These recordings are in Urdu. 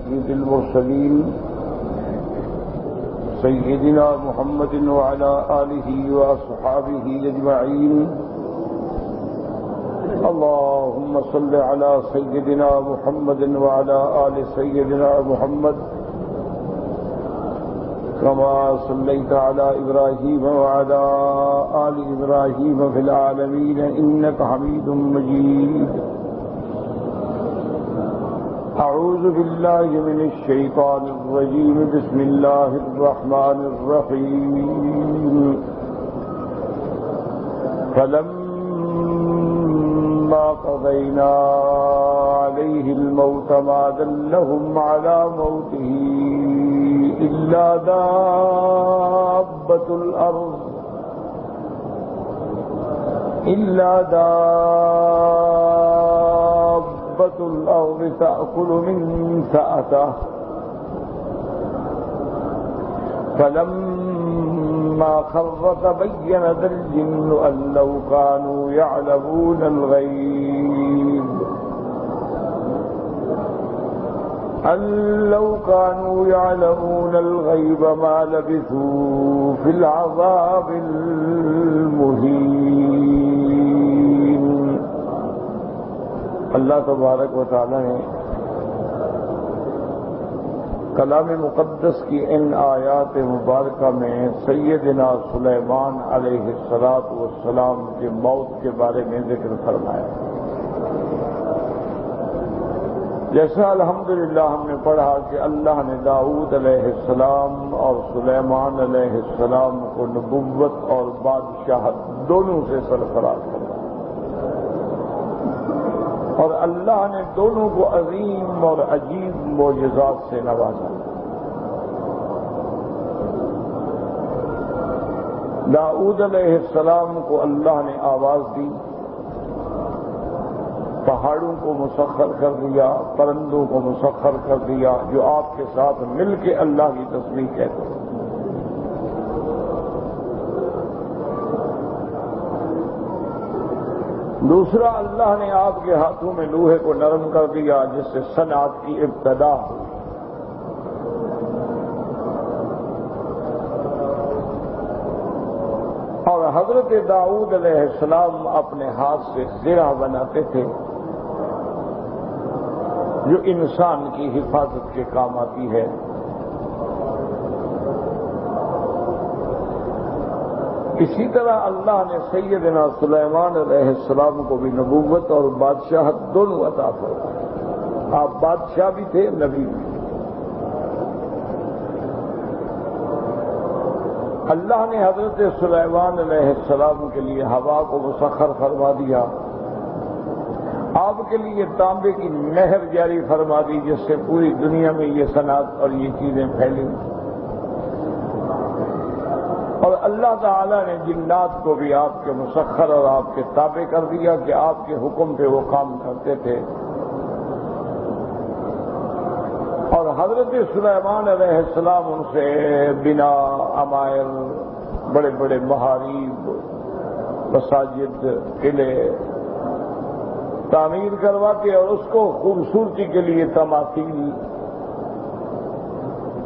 سيد المرسلين سيدنا محمد وعلى آله وأصحابه أجمعين. اللهم صل على سيدنا محمد وعلى آل سيدنا محمد كما صليت على إبراهيم وعلى آل إبراهيم في العالمين إنك حميد مجيد. أعوذ بالله من الشيطان الرجيم. بسم الله الرحمن الرحيم. فلما قضينا عليه الموت ما دلهم على موته إلا دابة الأرض تأكل من سأته. فلما خر تبين ذا الجن أن لو كانوا يعلمون الغيب ما لبثوا في العذاب المهين. اللہ تبارک و تعالی نے کلام مقدس کی ان آیات مبارکہ میں سیدنا سلیمان علیہ السلام کے موت کے بارے میں ذکر فرمایا. جیسا الحمدللہ ہم نے پڑھا کہ اللہ نے داؤد علیہ السلام اور سلیمان علیہ السلام کو نبوت اور بادشاہت دونوں سے سرفراز کیا اور اللہ نے دونوں کو عظیم اور عجیب معجزات سے نوازا. داؤد علیہ السلام کو اللہ نے آواز دی، پہاڑوں کو مسخر کر دیا، پرندوں کو مسخر کر دیا جو آپ کے ساتھ مل کے اللہ کی تسبیح کہتے ہیں. دوسرا، اللہ نے آپ کے ہاتھوں میں لوہے کو نرم کر دیا جس سے صنعت کی ابتدا ہوئی. اور حضرت داؤد علیہ السلام اپنے ہاتھ سے زرہ بناتے تھے جو انسان کی حفاظت کے کام آتی ہے. اسی طرح اللہ نے سیدنا سلیمان علیہ السلام کو بھی نبوت اور بادشاہت دونوں عطا فرمائی. آپ بادشاہ بھی تھے، نبی بھی. اللہ نے حضرت سلیمان علیہ السلام کے لیے ہوا کو مسخر فرما دیا، آپ کے لیے تانبے کی نہر جاری فرما دی جس سے پوری دنیا میں یہ صنعت اور یہ چیزیں پھیلیں. اور اللہ تعالی نے جنات کو بھی آپ کے مسخر اور آپ کے تابع کر دیا کہ آپ کے حکم پہ وہ کام کرتے تھے. اور حضرت سلیمان علیہ السلام ان سے بنا عمائر، بڑے بڑے محاریب، مساجد، قلعے تعمیر کرواتے اور اس کو خوبصورتی کے لیے تماثیل،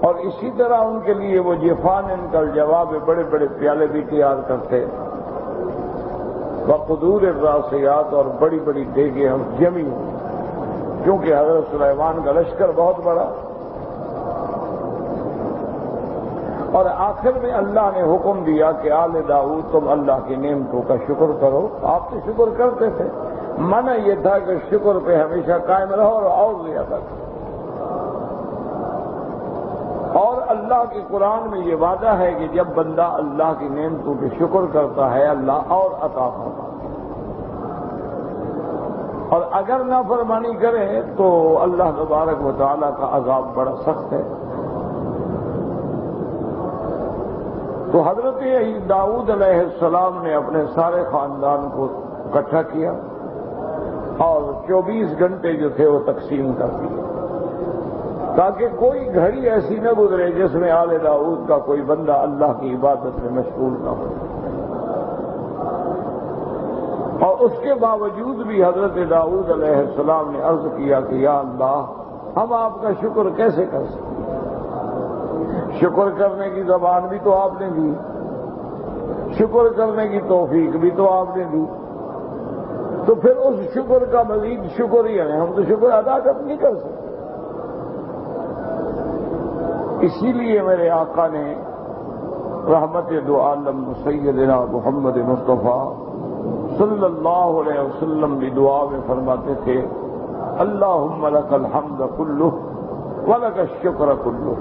اور اسی طرح ان کے لیے وہ جفان کا جواب بڑے بڑے پیالے بھی تیار کرتے، وقدور الراسیات، اور بڑی بڑی دیگیں اور جمی ہوئی، کیونکہ حضرت سلیمان کا لشکر بہت بڑا. اور آخر میں اللہ نے حکم دیا کہ آل داؤد تم اللہ کی نعمتوں کا شکر کرو. آپ تو شکر کرتے تھے، منع یہ تھا کہ شکر پہ ہمیشہ قائم رہو اور زیادہ کرو. اور اللہ کے قرآن میں یہ وعدہ ہے کہ جب بندہ اللہ کی نعمتوں پہ شکر کرتا ہے اللہ اور عطا فرماتا ہے، اور اگر نافرمانی کرے تو اللہ تبارک و تعالیٰ کا عذاب بڑا سخت ہے. تو حضرت داؤد علیہ السلام نے اپنے سارے خاندان کو اکٹھا کیا اور 24 گھنٹے جو تھے وہ تقسیم کر دیے تاکہ کوئی گھڑی ایسی نہ گزرے جس میں آل داؤد کا کوئی بندہ اللہ کی عبادت میں مشغول نہ ہو. اور اس کے باوجود بھی حضرت داؤد علیہ السلام نے عرض کیا کہ یا اللہ ہم آپ کا شکر کیسے کر سکتے؟ شکر کرنے کی زبان بھی تو آپ نے دی، شکر کرنے کی توفیق بھی تو آپ نے دی، تو پھر اس شکر کا مزید شکر ہی ہے، ہم تو شکر ادا نہیں کر سکتے۔ اسی لیے میرے آقا نے رحمت دو عالم سیدنا محمد مصطفیٰ صلی اللہ علیہ وسلم بھی دعا میں فرماتے تھے، اللہم لک الحمد کلہ ولک الشکر کلہ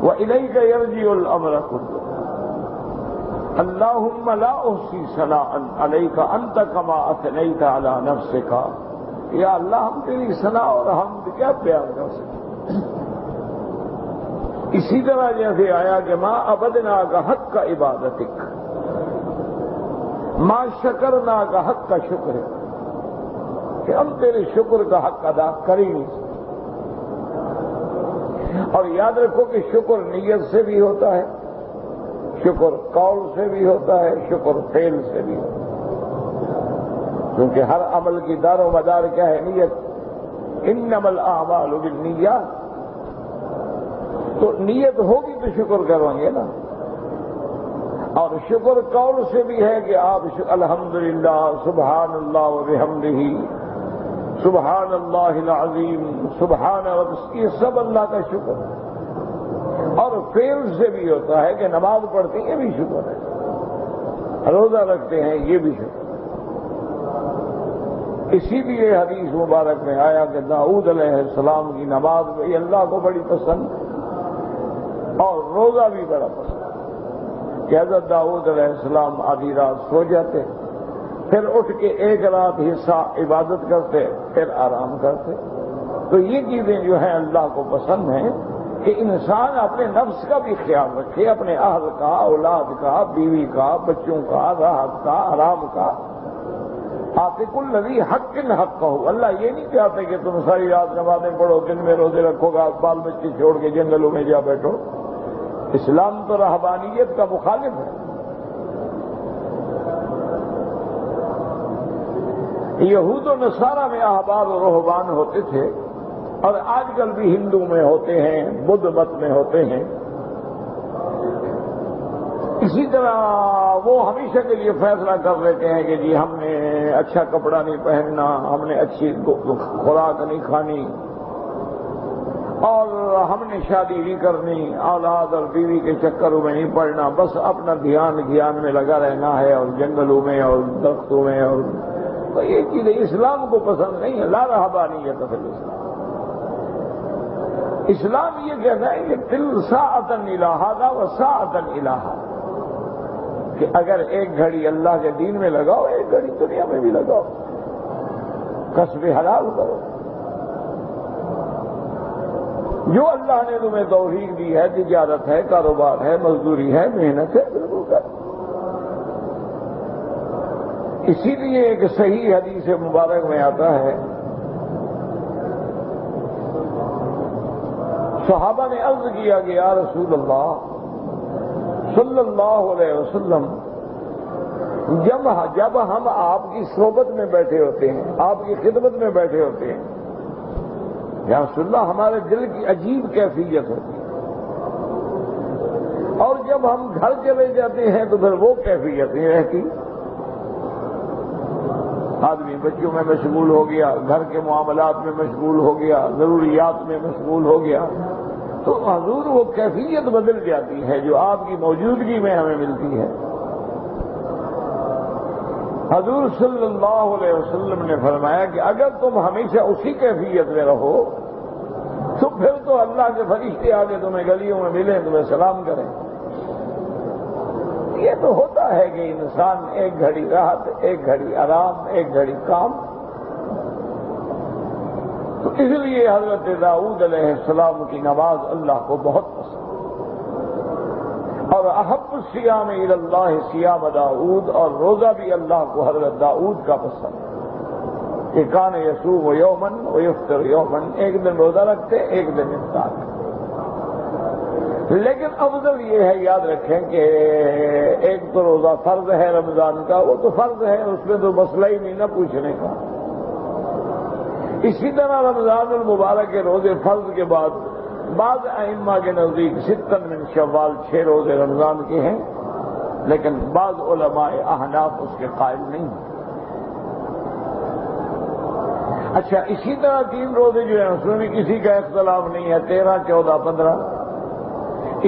وإلیک یرجع الامر کلہ، اللہم لا احصی ثناء علیک انت کما اثنیت علی نفسک، یا اللہ ہم تیری ثنا اور حمد کیا بیان کر سکتے۔ اسی طرح جیسے آیا کہ ما عبدناک حق عبادتک، ما شکرناک حق کا شکر ہے، کہ ہم تیرے شکر کا حق ادا کر ہی نہیں سکتے۔ اور یاد رکھو کہ شکر نیت سے بھی ہوتا ہے، شکر قول سے بھی ہوتا ہے، شکر فعل سے بھی ہوتا ہے، کیونکہ ہر عمل کی دار و مدار کیا ہے؟ نیت۔ انما الاعمال بالنیات، تو نیت ہوگی تو شکر کریں گے نا۔ اور شکر قول سے بھی ہے کہ آپ الحمدللہ، سبحان اللہ وبحمدہ، سبحان اللہ العظیم، سبحان رب، یہ سب اللہ کا شکر ہے۔ اور فعل سے بھی ہوتا ہے کہ نماز پڑھتے ہیں، یہ بھی شکر ہے، روزہ رکھتے ہیں، یہ بھی شکر ہے۔ اسی لیے حدیث مبارک میں آیا کہ داؤد علیہ السلام کی نماز بھی اللہ کو بڑی پسند اور روزہ بھی بڑا پسند، کہ حضرت داؤد علیہ السلام آدھی رات سو جاتے، پھر اٹھ کے ایک رات حصہ عبادت کرتے، پھر آرام کرتے۔ تو یہ چیزیں جو ہیں اللہ کو پسند ہیں کہ انسان اپنے نفس کا بھی خیال رکھے، اپنے اہل کا، اولاد کا، بیوی کا، بچوں کا، راحت کا، آرام کا۔ عاتق الذی حق حق کہو، اللہ یہ نہیں چاہتے کہ تم ساری رات نمازیں پڑھو، دن میں روزے رکھو گا، بال بچے چھوڑ کے جنگلوں میں جا بیٹھو۔ اسلام تو رہبانیت کا مخالف ہے۔ یہود و نصارہ میں احبار و رہبان ہوتے تھے، اور آج کل بھی ہندو میں ہوتے ہیں، بدھ مت میں ہوتے ہیں۔ اسی طرح وہ ہمیشہ کے لیے فیصلہ کر لیتے ہیں کہ جی ہم نے اچھا کپڑا نہیں پہننا، ہم نے اچھی خوراک نہیں کھانی، اور ہم نے شادی نہیں کرنی، اولاد اور بیوی کے چکروں میں نہیں پڑنا، بس اپنا دھیان میں لگا رہنا ہے، اور جنگلوں میں اور درختوں میں، اور تو یہ چیزیں اسلام کو پسند نہیں ہے۔ لا رہبانیت فی الاسلام۔ اسلام یہ کہتا ہے کہ دل ساعتن الی ھذا و ساعتن الی ھذا، کہ اگر ایک گھڑی اللہ کے دین میں لگاؤ، ایک گھڑی دنیا میں بھی لگاؤ، کسب حلال کرو۔ جو اللہ نے تمہیں توفیق دی ہے، تجارت ہے، کاروبار ہے، مزدوری ہے، محنت ہے، بالکل کر۔ اسی لیے ایک صحیح حدیث مبارک میں آتا ہے، صحابہ نے عرض کیا کہ یا رسول اللہ صلی اللہ علیہ وسلم، جب ہم آپ کی صحبت میں بیٹھے ہوتے ہیں، آپ کی خدمت میں بیٹھے ہوتے ہیں، یا رسول اللہ ہمارے دل کی عجیب کیفیت ہوتی ہے، اور جب ہم گھر چلے جاتے ہیں تو پھر وہ کیفیت نہیں رہتی۔ آدمی بچوں میں مشغول ہو گیا، گھر کے معاملات میں مشغول ہو گیا، ضروریات میں مشغول ہو گیا، تو حضور وہ کیفیت بدل جاتی ہے جو آپ کی موجودگی میں ہمیں ملتی ہے۔ حضور صلی اللہ علیہ وسلم نے فرمایا کہ اگر تم ہمیشہ اسی کیفیت میں رہو تو پھر تو اللہ کے فرشتے آگے تمہیں گلیوں میں ملیں، تمہیں سلام کریں۔ یہ تو ہوتا ہے کہ انسان ایک گھڑی راحت، ایک گھڑی آرام، ایک گھڑی کام۔ تو اس لیے حضرت داؤد علیہ السلام کی نماز اللہ کو بہت پسند، اور احب الصیام الی اللہ صیام داؤد، اور روزہ بھی اللہ کو حضرت داؤد کا پسند، کہ کان یصوم یومن ویفطر یومن، ایک دن روزہ رکھتے، ایک دن افطار کرتے۔ لیکن افضل یہ ہے، یاد رکھیں کہ ایک تو روزہ فرض ہے رمضان کا، وہ تو فرض ہے، اس میں تو مسئلہ ہی نہیں نہ پوچھنے کا۔ اسی طرح رمضان المبارک کے روزے فرض کے بعد بعض ائمہ کے نزدیک 7 من شوال 6 روزے رمضان کے ہیں، لیکن بعض علماء احناف اس کے قائل نہیں ہیں۔ اچھا، اسی طرح 3 روزے جو ہیں اس میں بھی کسی کا اختلاف نہیں ہے، 13، 14، 15۔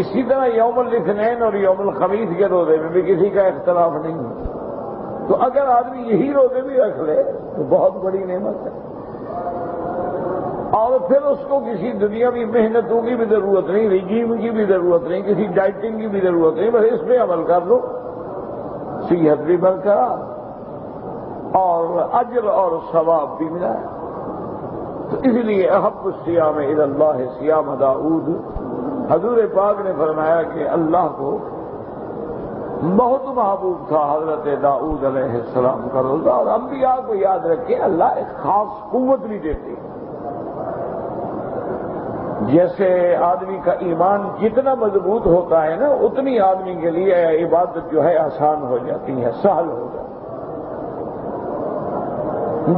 اسی طرح یوم الاثنین اور یوم الخمیس کے روزے میں بھی کسی کا اختلاف نہیں ہے۔ تو اگر آدمی یہی روزے بھی رکھ لے تو بہت بڑی نعمت ہے، اور پھر اس کو کسی دنیاوی محنتوں کی بھی ضرورت نہیں، رجیم کی بھی ضرورت نہیں، کسی ڈائٹنگ کی بھی ضرورت نہیں، بس اس پہ عمل کر لو، صحت بھی برقرار اور اجر اور ثواب بھی ملا ہے۔ تو اس لیے احب الصیام الی اللہ صیام داؤد، حضور پاک نے فرمایا کہ اللہ کو بہت محبوب تھا حضرت داؤد علیہ السلام کا روزہ، اور انبیاء کو یاد رکھیں اللہ ایک خاص قوت بھی دیتے ہیں۔ جیسے آدمی کا ایمان جتنا مضبوط ہوتا ہے نا، اتنی آدمی کے لیے عبادت جو ہے آسان ہو جاتی ہے، سہل ہو جاتی ہے۔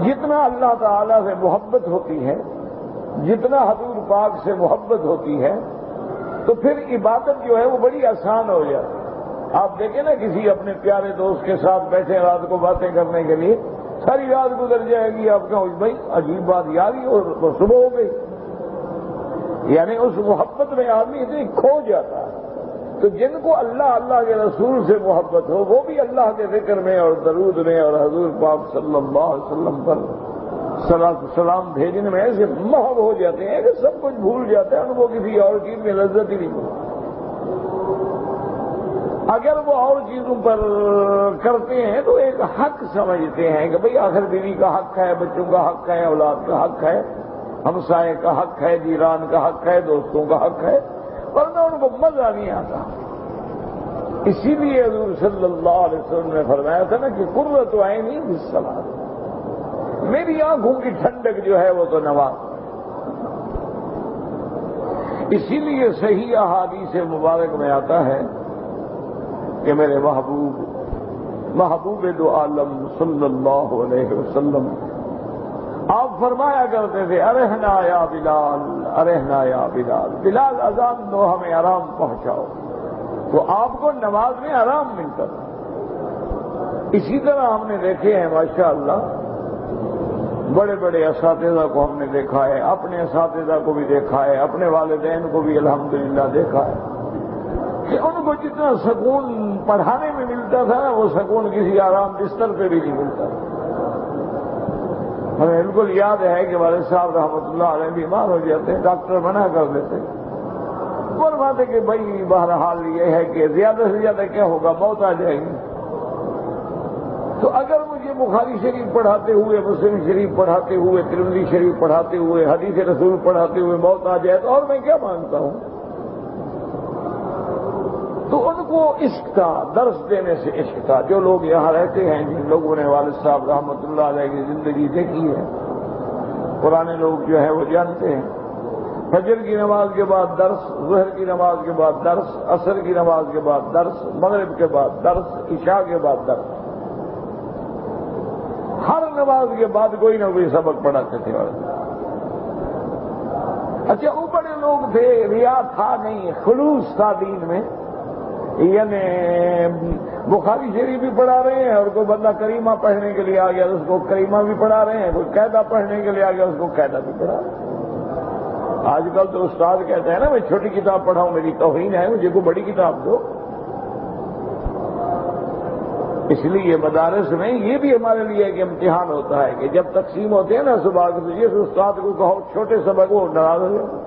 جتنا اللہ تعالی سے محبت ہوتی ہے، جتنا حضور پاک سے محبت ہوتی ہے، تو پھر عبادت جو ہے وہ بڑی آسان ہو جاتی ہے۔ آپ دیکھیں نا کسی اپنے پیارے دوست کے ساتھ بیٹھے رات کو باتیں کرنے کے لیے، ساری رات گزر جائے گی، آپ کہو بھائی عجیب بات یاد ہی اور صبح ہو گئی، یعنی اس محبت میں آدمی اتنی کھو جاتا ہے۔ تو جن کو اللہ کے رسول سے محبت ہو وہ بھی اللہ کے ذکر میں اور درود میں اور حضور پاک صلی اللہ علیہ وسلم پر صلاۃ و سلام بھیجنے میں ایسے محب ہو جاتے ہیں کہ سب کچھ بھول جاتے ہیں، ان کو کسی اور چیز میں لذت ہی نہیں ملتی۔ اگر وہ اور چیزوں پر کرتے ہیں تو ایک حق سمجھتے ہیں کہ بھئی آخر بیوی کا حق ہے، بچوں کا حق ہے، اولاد کا حق ہے، ہمسائے کا حق ہے، جیران کا حق ہے، دوستوں کا حق ہے، ورنہ ان کو مزہ نہیں آتا۔ اسی لیے حضور صلی اللہ علیہ وسلم نے فرمایا تھا نا کہ قرۃ عینی فی الصلاۃ، میری آنکھوں کی ٹھنڈک جو ہے وہ تو نماز۔ اسی لیے صحیح احادیث مبارک میں آتا ہے کہ میرے محبوب دو عالم صلی اللہ علیہ وسلم آپ فرمایا کرتے تھے ارحنا یا بلال، ارحنا یا بلال، بلال اذان دو ہمیں آرام پہنچاؤ۔ تو آپ کو نماز میں آرام ملتا تھا۔ اسی طرح ہم نے دیکھے ہیں ماشاءاللہ بڑے بڑے اساتذہ کو ہم نے دیکھا ہے، اپنے اساتذہ کو بھی دیکھا ہے، اپنے والدین کو بھی الحمدللہ دیکھا ہے کہ ان کو جتنا سکون پڑھانے میں ملتا تھا نا، وہ سکون کسی آرام بستر پہ بھی نہیں ملتا تھا۔ ہمیں بالکل یاد ہے کہ والد صاحب رحمۃ اللہ علیہ بیمار ہو جاتے ہیں، ڈاکٹر منع کر دیتے، فرماتے کہ بھائی بہرحال یہ ہے کہ زیادہ سے زیادہ کیا ہوگا، موت آ جائے گی۔ تو اگر مجھے بخاری شریف پڑھاتے ہوئے، مسلم شریف پڑھاتے ہوئے، ترمذی شریف پڑھاتے ہوئے، حدیث رسول پڑھاتے ہوئے موت آ جائے تو اور میں کیا مانگتا ہوں۔ تو ان کو عشق تھا، درس دینے سے عشق تھا۔ جو لوگ یہاں رہتے ہیں، جن لوگوں نے والد صاحب رحمۃ اللہ علیہ کی زندگی دیکھی ہے، پرانے لوگ جو ہے وہ جانتے ہیں، فجر کی نماز کے بعد درس، ظہر کی نماز کے بعد درس، عصر کی نماز کے بعد درس، مغرب کے بعد درس، عشاء کے بعد درس، ہر نماز کے بعد کوئی نہ کوئی سبق پڑھاتے تھے۔ اچھا، وہ بڑے لوگ تھے، ریا تھا نہیں، خلوص تھا دین میں، یعنی بخاری شریف بھی پڑھا رہے ہیں اور کوئی بندہ کریمہ پڑھنے کے لیے آ گیا تو اس کو کریمہ بھی پڑھا رہے ہیں، کوئی قاعدہ پڑھنے کے لیے آ گیا اس کو قاعدہ بھی پڑھا رہے ہیں۔ آج کل تو استاد کہتے ہیں نا میں چھوٹی کتاب پڑھاؤں، میری توہین ہے، مجھے کوئی بڑی کتاب دو۔ اس لیے مدارس میں یہ بھی ہمارے لیے ایک امتحان ہوتا ہے کہ جب تقسیم ہوتے ہیں نا صبح کے جس استاد کو کہو چھوٹے سبق وہ ناراض ہو جائے،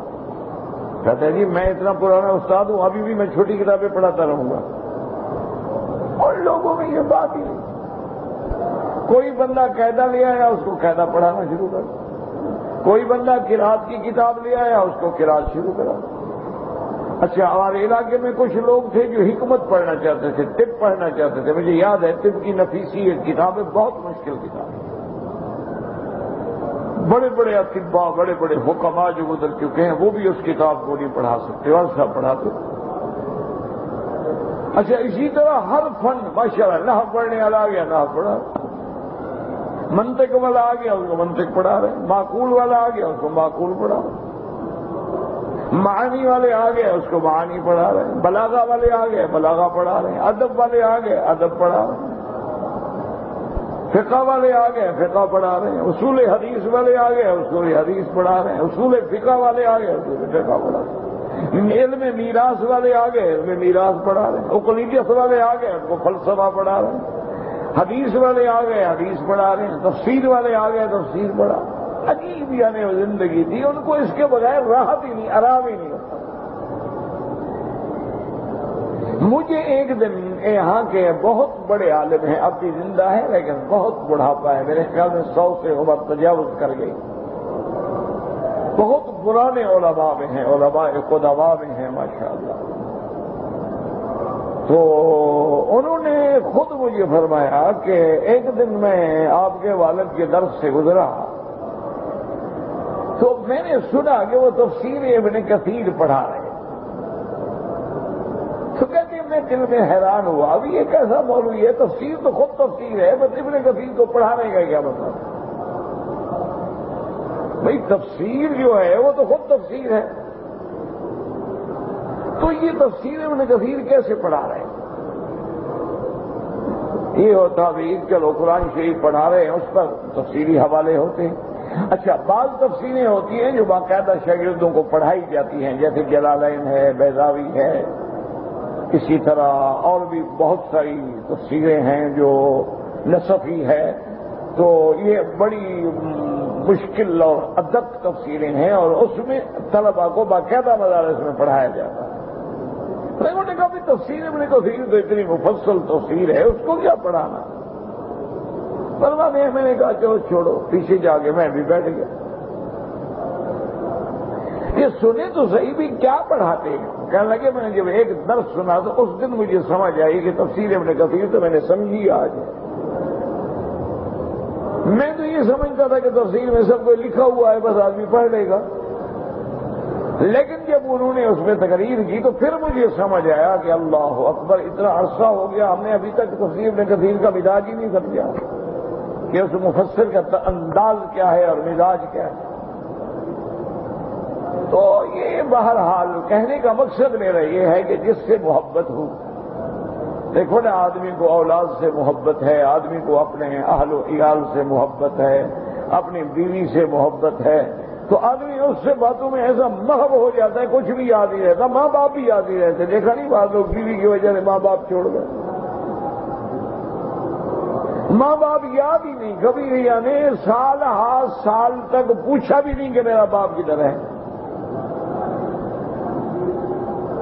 کہتے ہیں جی میں اتنا پرانا استاد ہوں، ابھی بھی میں چھوٹی کتابیں پڑھاتا رہوں گا۔ اور لوگوں میں یہ بات ہی نہیں، کوئی بندہ قاعدہ لے آیا اس کو قاعدہ پڑھانا شروع کر، کوئی بندہ قرات کی کتاب لے آیا اس کو قرات شروع کرا۔ اچھا، ہمارے علاقے میں کچھ لوگ تھے جو حکمت پڑھنا چاہتے تھے، طب پڑھنا چاہتے تھے، مجھے یاد ہے طب کی نفیسی ایک کتاب ہے، بہت مشکل کتاب ہے، بڑے بڑے اطباء، بڑے بڑے حکماء جو گزر چکے ہیں وہ بھی اس کتاب کو نہیں پڑھا سکتے، اور سب پڑھاتے۔ اچھا، اسی طرح ہر فن ماشاءاللہ، نحو پڑھنے والا آ گیا نحو پڑھا، منطق والا آ گیا اس کو منطق پڑھا رہے ہیں، معقول والا آ گیا اس کو معقول پڑھا رہے ہیں، معانی والے آ گئے اس کو معانی پڑھا رہے ہیں، بلاغہ والے آ گئے بلاغہ پڑھا رہے ہیں، ادب والے آ گئے ادب پڑھا رہے ہیں، فقہ والے آ گئے فقہ پڑھا رہے ہیں، اصول حدیث والے آ گئے اصول حدیث پڑھا رہے ہیں، اصول فقہ والے آ گئے اصول فقہ پڑھا رہے ہیں، علم میراث والے آ گئے علم میراث پڑھا رہے ہیں، عقلیت والے آ گئے ان کو فلسفہ پڑھا رہے ہیں، حدیث والے آ گئے حدیث پڑھا رہے ہیں، تفسیر والے آ گئے تفسیر پڑھا۔ عجیب یعنی زندگی تھی، ان کو اس کے بغیر راحت ہی نہیں آرام ہی نہیں ہوتا۔ مجھے ایک دن یہاں کے بہت بڑے عالم ہیں، اب بھی زندہ ہیں لیکن بہت بڑھاپا ہے، میرے خیال میں 100 سے عمر تجاوز کر گئی، بہت پرانے علماء میں ہیں، علماء قدماء میں ہیں ماشاءاللہ۔ تو انہوں نے خود مجھے فرمایا کہ ایک دن میں آپ کے والد کے درس سے گزرا تو میں نے سنا کہ وہ تفسیر ابن کثیر پڑھا رہے، تو کہتے ہیں میں دل میں حیران ہوا، ابھی یہ کیسا مولوی ہے، تفسیر تو خود تفسیر ہے، بس ابن کثیر کو پڑھانے کا کیا مطلب؟ بھئی تفسیر جو ہے وہ تو خود تفسیر ہے، تو یہ تفسیر ابن کثیر کیسے پڑھا رہے ہیں؟ یہ ہوتا بھی چلو قرآن شریف پڑھا رہے ہیں اس پر تفسیری حوالے ہوتے ہیں۔ اچھا بعض تفسیریں ہوتی ہیں جو باقاعدہ شاگردوں کو پڑھائی جاتی ہیں، جیسے جلالین ہے بیضاوی ہے، اسی طرح اور بھی بہت ساری تفسیریں ہیں جو نصفی ہے، تو یہ بڑی مشکل اور ادق تفسیریں ہیں اور اس میں طلباء کو باقاعدہ مدارس میں پڑھایا جاتا ہے۔ انہوں نے کہا بھی تفسیر ابن کثیر تو اتنی مفصل تفسیر ہے اس کو کیا پڑھانا؟ میں نے کہا چلو چھوڑو، پیچھے جا کے میں بھی بیٹھ گیا۔ یہ سنے تو صحیح بھی کیا پڑھاتے ہیں؟ کہنے لگے میں نے جب ایک درس سنا تو اس دن مجھے سمجھ آئی کہ تفسیر ابن کثیر تو میں نے سمجھی آج۔ میں تو یہ سمجھتا تھا کہ تفسیر میں سب کو لکھا ہوا ہے بس آدمی پڑھ لے گا، لیکن جب انہوں نے اس میں تقریر کی تو پھر مجھے سمجھ آیا کہ اللہ اکبر، اتنا عرصہ ہو گیا ہم نے ابھی تک تفسیر ابن کثیر کا مزاج ہی نہیں سمجھا کہ اس مفسر کا انداز کیا ہے اور مزاج کیا ہے۔ تو یہ بہرحال کہنے کا مقصد میرا یہ ہے کہ جس سے محبت ہو، دیکھو نا آدمی کو اولاد سے محبت ہے، آدمی کو اپنے اہل و عیال سے محبت ہے، اپنی بیوی سے محبت ہے، تو آدمی اس سے باتوں میں ایسا محو ہو جاتا ہے کچھ بھی یاد نہیں رہتا، ماں باپ بھی یاد نہیں رہتے۔ دیکھا نہیں بعض لوگ بیوی کی وجہ سے ماں باپ چھوڑ گئے، ماں باپ یاد ہی نہیں، کبھی یعنی سال ہر سال تک پوچھا بھی نہیں کہ میرا باپ کدھر ہے۔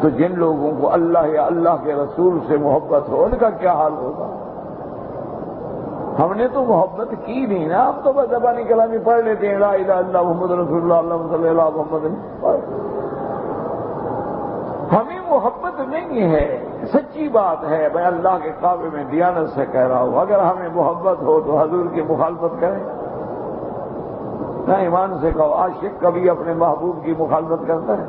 تو جن لوگوں کو اللہ یا اللہ کے رسول سے محبت ہو ان کا کیا حال ہوگا؟ ہم نے تو محبت کی نہیں نا، ہم تو بس زبانی کلامی پڑھ لیتے ہیں لا الہ الا اللہ محمد رسول اللہ اللہم صلی اللہ محمد۔ ہمیں محبت نہیں ہے، سچی بات ہے، میں اللہ کے کعبے میں دیانت سے کہہ رہا ہوں، اگر ہمیں محبت ہو تو حضور کی مخالفت کریں نہ؟ ایمان سے کہو عاشق کبھی اپنے محبوب کی مخالفت کرتا ہے؟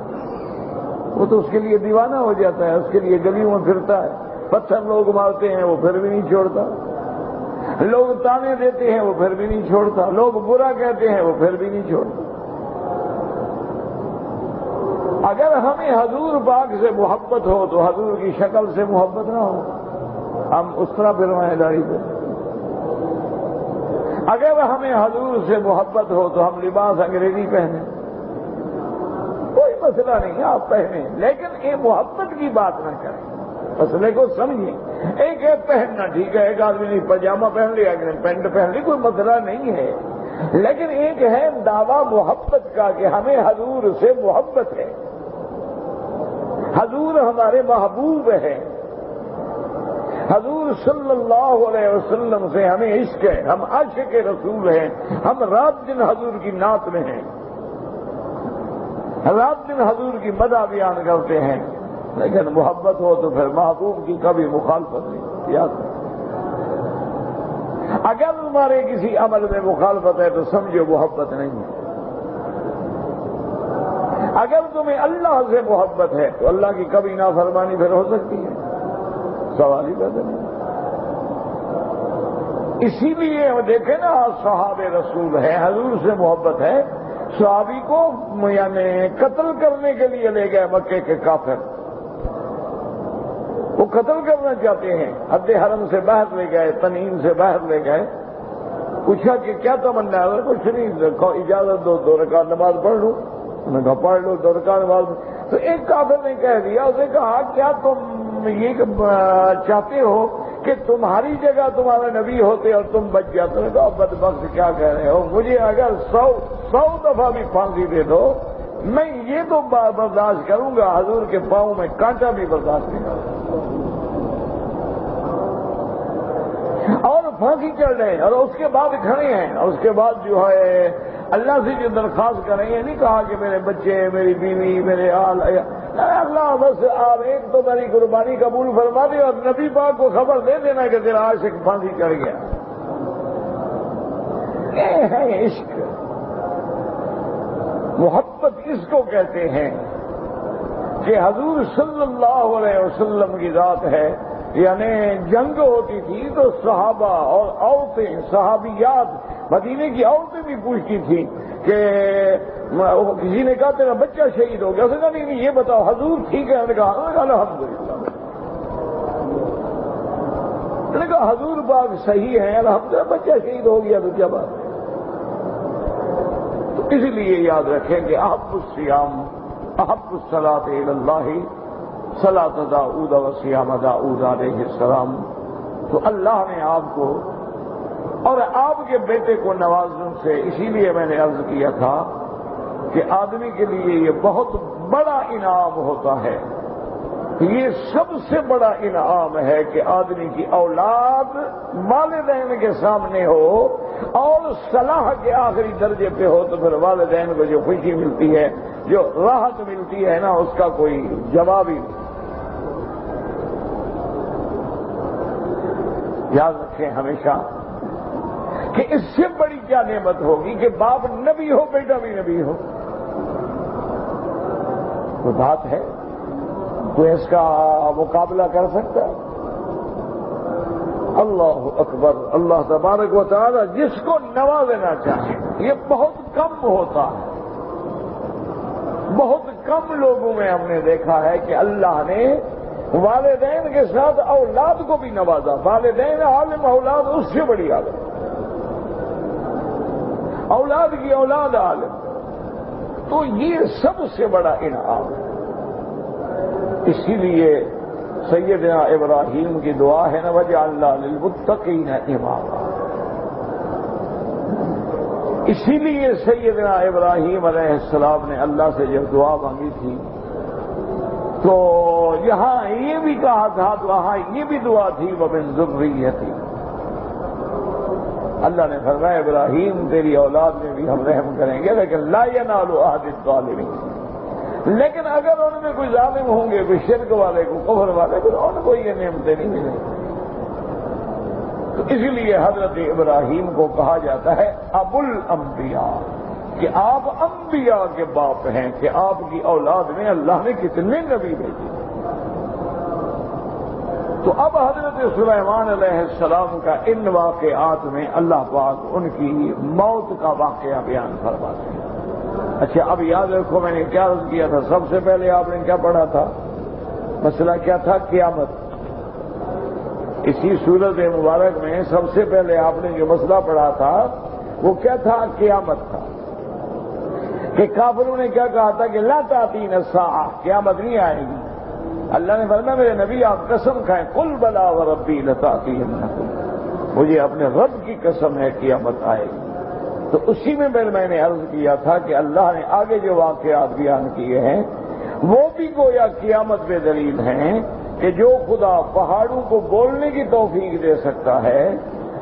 وہ تو اس کے لیے دیوانہ ہو جاتا ہے، اس کے لیے گلیوں میں پھرتا ہے، پتھر لوگ مارتے ہیں وہ پھر بھی نہیں چھوڑتا، لوگ تانے دیتے ہیں وہ پھر بھی نہیں چھوڑتا، لوگ برا کہتے ہیں وہ پھر بھی نہیں چھوڑتا۔ اگر ہمیں حضور پاک سے محبت ہو تو حضور کی شکل سے محبت نہ ہو، ہم اس طرح پھروائیں داڑھی پہ۔ اگر ہمیں حضور سے محبت ہو تو ہم لباس انگریزی پہنیں، کوئی مسئلہ نہیں آپ پہنیں، لیکن یہ محبت کی بات نہ کریں، مسئلے کو سمجھیں۔ ایک ہے پہننا ٹھیک ہے، ایک آدمی نے پاجامہ پہن لیا ایک نے پینٹ پہن لی، کوئی مسئلہ نہیں ہے، لیکن ایک ہے دعویٰ محبت کا کہ ہمیں حضور سے محبت ہے، حضور ہمارے محبوب ہیں، حضور صلی اللہ علیہ وسلم سے ہمیں عشق ہے، ہم عاشق رسول ہیں، ہم رات دن حضور کی نعت میں ہیں، رات دن حضور کی مدح بیان کرتے ہیں، لیکن محبت ہو تو پھر محبوب کی کبھی مخالفت نہیں۔ یاد اگر تمہارے کسی عمل میں مخالفت ہے تو سمجھو محبت نہیں ہے۔ اگر تمہیں اللہ سے محبت ہے تو اللہ کی کبھی نافرمانی پھر ہو سکتی ہے؟ سوال ہی پیدا نہیں۔ اسی لیے ہم دیکھیں نا صحابہ رسول ہے، حضور سے محبت ہے، صحابی کو یعنی قتل کرنے کے لیے لے گئے مکے کے کافر، وہ قتل کرنا چاہتے ہیں، حد حرم سے باہر لے گئے، تنعیم سے باہر لے گئے، پوچھا کہ کیا تمنا ہے؟ کچھ نہیں، اجازت دو 2 رکعت نماز پڑھ لوں۔ انہوں نے کہا پڑھ لو 2 رکعت نماز۔ تو ایک کافر نے کہہ دیا، اسے کہا کیا تم یہ چاہتے ہو کہ تمہاری جگہ تمہارا نبی ہوتے اور تم بچ جاتے؟ انہوں نے کہا بدبخت کیا کہہ رہے ہو، مجھے اگر 100 دفعہ بھی پھانسی دے دو میں یہ تو برداشت کروں گا، حضور کے پاؤں میں کانٹا بھی برداشت نہیں کروں۔ اور پھانسی چڑھ رہے ہیں اور اس کے بعد کھڑے ہیں، اور اس کے بعد جو ہے اللہ سے جو درخواست کریں، یہ نہیں کہا کہ میرے بچے، میری بیوی، میرے آل، اللہ بس آپ ایک تو میری قربانی قبول فرما دے اور نبی پاک کو خبر دے دینا کہ تیرا عاشق پھانسی چڑھ گیا۔ یہ ہے عشق، محبت اس کو کہتے ہیں کہ حضور صلی اللہ علیہ وسلم کی ذات ہے۔ یعنی جنگ ہوتی تھی تو صحابہ اور عورتیں، صحابیات، مدینے کی عورتیں بھی پوچھتی تھیں کہ کسی نے کہا تیرا بچہ شہید ہو گیا، اس نے کہا نہیں یہ بتاؤ حضور ٹھیک ہے؟ انہوں نے کہا الحمدللہ۔ انہوں نے کہا حضور پاک صحیح ہے الحمدللہ، بچہ شہید ہو گیا تو کیا بات ہے؟ تو اس لیے یاد رکھیں کہ احب الصیام احب الصلاۃ الی اللہ صلاۃ داؤد و صیام داؤد علیہ السلام۔ تو اللہ نے آپ کو اور آپ کے بیٹے کو نوازنے سے، اسی لیے میں نے عرض کیا تھا کہ آدمی کے لیے یہ بہت بڑا انعام ہوتا ہے، یہ سب سے بڑا انعام ہے کہ آدمی کی اولاد والدین کے سامنے ہو اور صلاح کے آخری درجے پہ ہو، تو پھر والدین کو جو خوشی ملتی ہے، جو راحت ملتی ہے نا، اس کا کوئی جواب ہی نہیں۔ یاد رکھیں ہمیشہ کہ اس سے بڑی کیا نعمت ہوگی کہ باپ نبی ہو، بیٹا بھی نبی ہو۔ کوئی بات ہے؟ کوئی اس کا مقابلہ کر سکتا ہے؟ اللہ اکبر۔ اللہ تبارک و تعالی جس کو نوازنا چاہے، یہ بہت کم ہوتا ہے، بہت کم لوگوں میں ہم نے دیکھا ہے کہ اللہ نے والدین کے ساتھ اولاد کو بھی نوازا۔ والدین عالم، اولاد اس سے بڑی عالم، اولاد کی اولاد عالم، تو یہ سب سے بڑا انعام ہے۔ اسی لیے سیدنا ابراہیم کی دعا ہے نا وَجَعَلْنَا لِلْمُتَّقِينَ إِمَامًا۔ اسی لیے سیدنا ابراہیم علیہ السلام نے اللہ سے جب دعا مانگی تھی تو یہاں یہ بھی کہا تھا، تو وہاں یہ بھی دعا تھی وَمِن ذُرِّيَّتِي۔ اللہ نے فرمایا ابراہیم تیری اولاد میں بھی ہم رحم کریں گے، لیکن لا ينال عهد الظالمین، لیکن اگر ان میں کوئی ظالم ہوں گے، کوئی شرک والے، کوئی کفر والے، پھر ان کو یہ نعمتیں نہیں ملیں گی۔ تو اسی لیے حضرت ابراہیم کو کہا جاتا ہے ابو الانبیاء، کہ آپ انبیاء کے باپ ہیں، کہ آپ کی اولاد میں اللہ نے کتنے نبی بھیجے۔ تو اب حضرت سلیمان علیہ السلام کا ان واقعات میں اللہ پاک ان کی موت کا واقعہ بیان فرماتے ہیں۔ اچھا اب یاد رکھو میں نے کیا عرض کیا تھا، سب سے پہلے آپ نے کیا پڑھا تھا؟ مسئلہ کیا تھا؟ قیامت۔ اسی سورت مبارک میں سب سے پہلے آپ نے جو مسئلہ پڑھا تھا وہ کیا تھا؟ قیامت تھا، کہ کافروں نے کیا کہا تھا کہ لا تأتین الساعہ، قیامت نہیں آئے گی۔ اللہ نے فرمایا میرے نبی آپ قسم کھائیں، قل بلا وربی لتأتینکم، مجھے اپنے رب کی قسم ہے قیامت آئے گی۔ تو اسی میں میں نے عرض کیا تھا کہ اللہ نے آگے جو واقعات بیان کیے ہیں وہ بھی گویا قیامت پہ دلیل ہیں کہ جو خدا پہاڑوں کو بولنے کی توفیق دے سکتا ہے،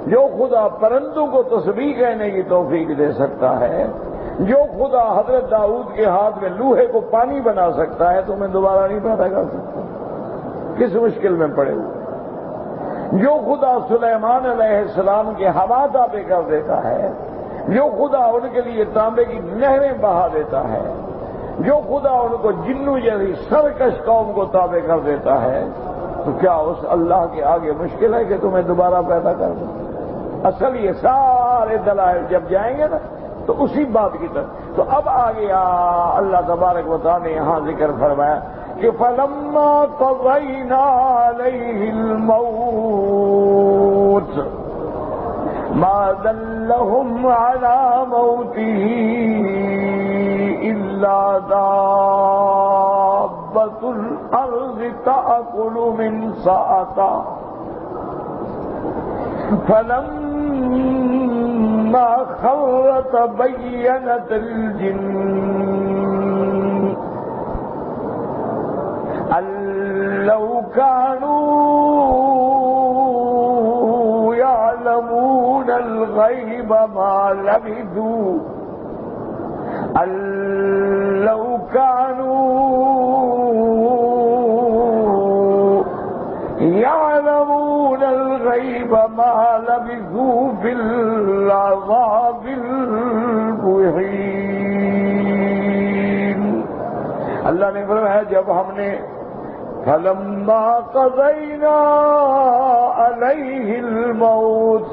جو خدا پرندوں کو تسبیح کہنے کی توفیق دے سکتا ہے، جو خدا حضرت داؤد کے ہاتھ میں لوہے کو پانی بنا سکتا ہے، تو میں دوبارہ نہیں پیدا کر سکتا، کس مشکل میں پڑے ہوئے، جو خدا سلیمان علیہ السلام کے ہوا تابع کر دیتا ہے، جو خدا ان کے لیے تانبے کی نہریں بہا دیتا ہے، جو خدا ان کو جنوں جیسی سرکش قوم کو تابع کر دیتا ہے، تو کیا اس اللہ کے آگے مشکل ہے کہ تمہیں دوبارہ پیدا کر دوں؟ اصل یہ سارے دلائل جب جائیں گے نا تو اسی بات کی طرف. تو اب آ گیا اللہ تبارک و تعالیٰ نے یہاں ذکر فرمایا کہ فلما قضینا علیہ الموت ما دلهم على موته إلا دابة الأرض تأكل من سأته فلما خر تبينت الجن أن لو كانوا يعلمون الغيب ما لبثوا أن لو كانوا يعلمون الغيب ما لبثوا في العذاب المهين. اللہ نے فرمایا جب ہم نے فلما قضینا علیہ الموت،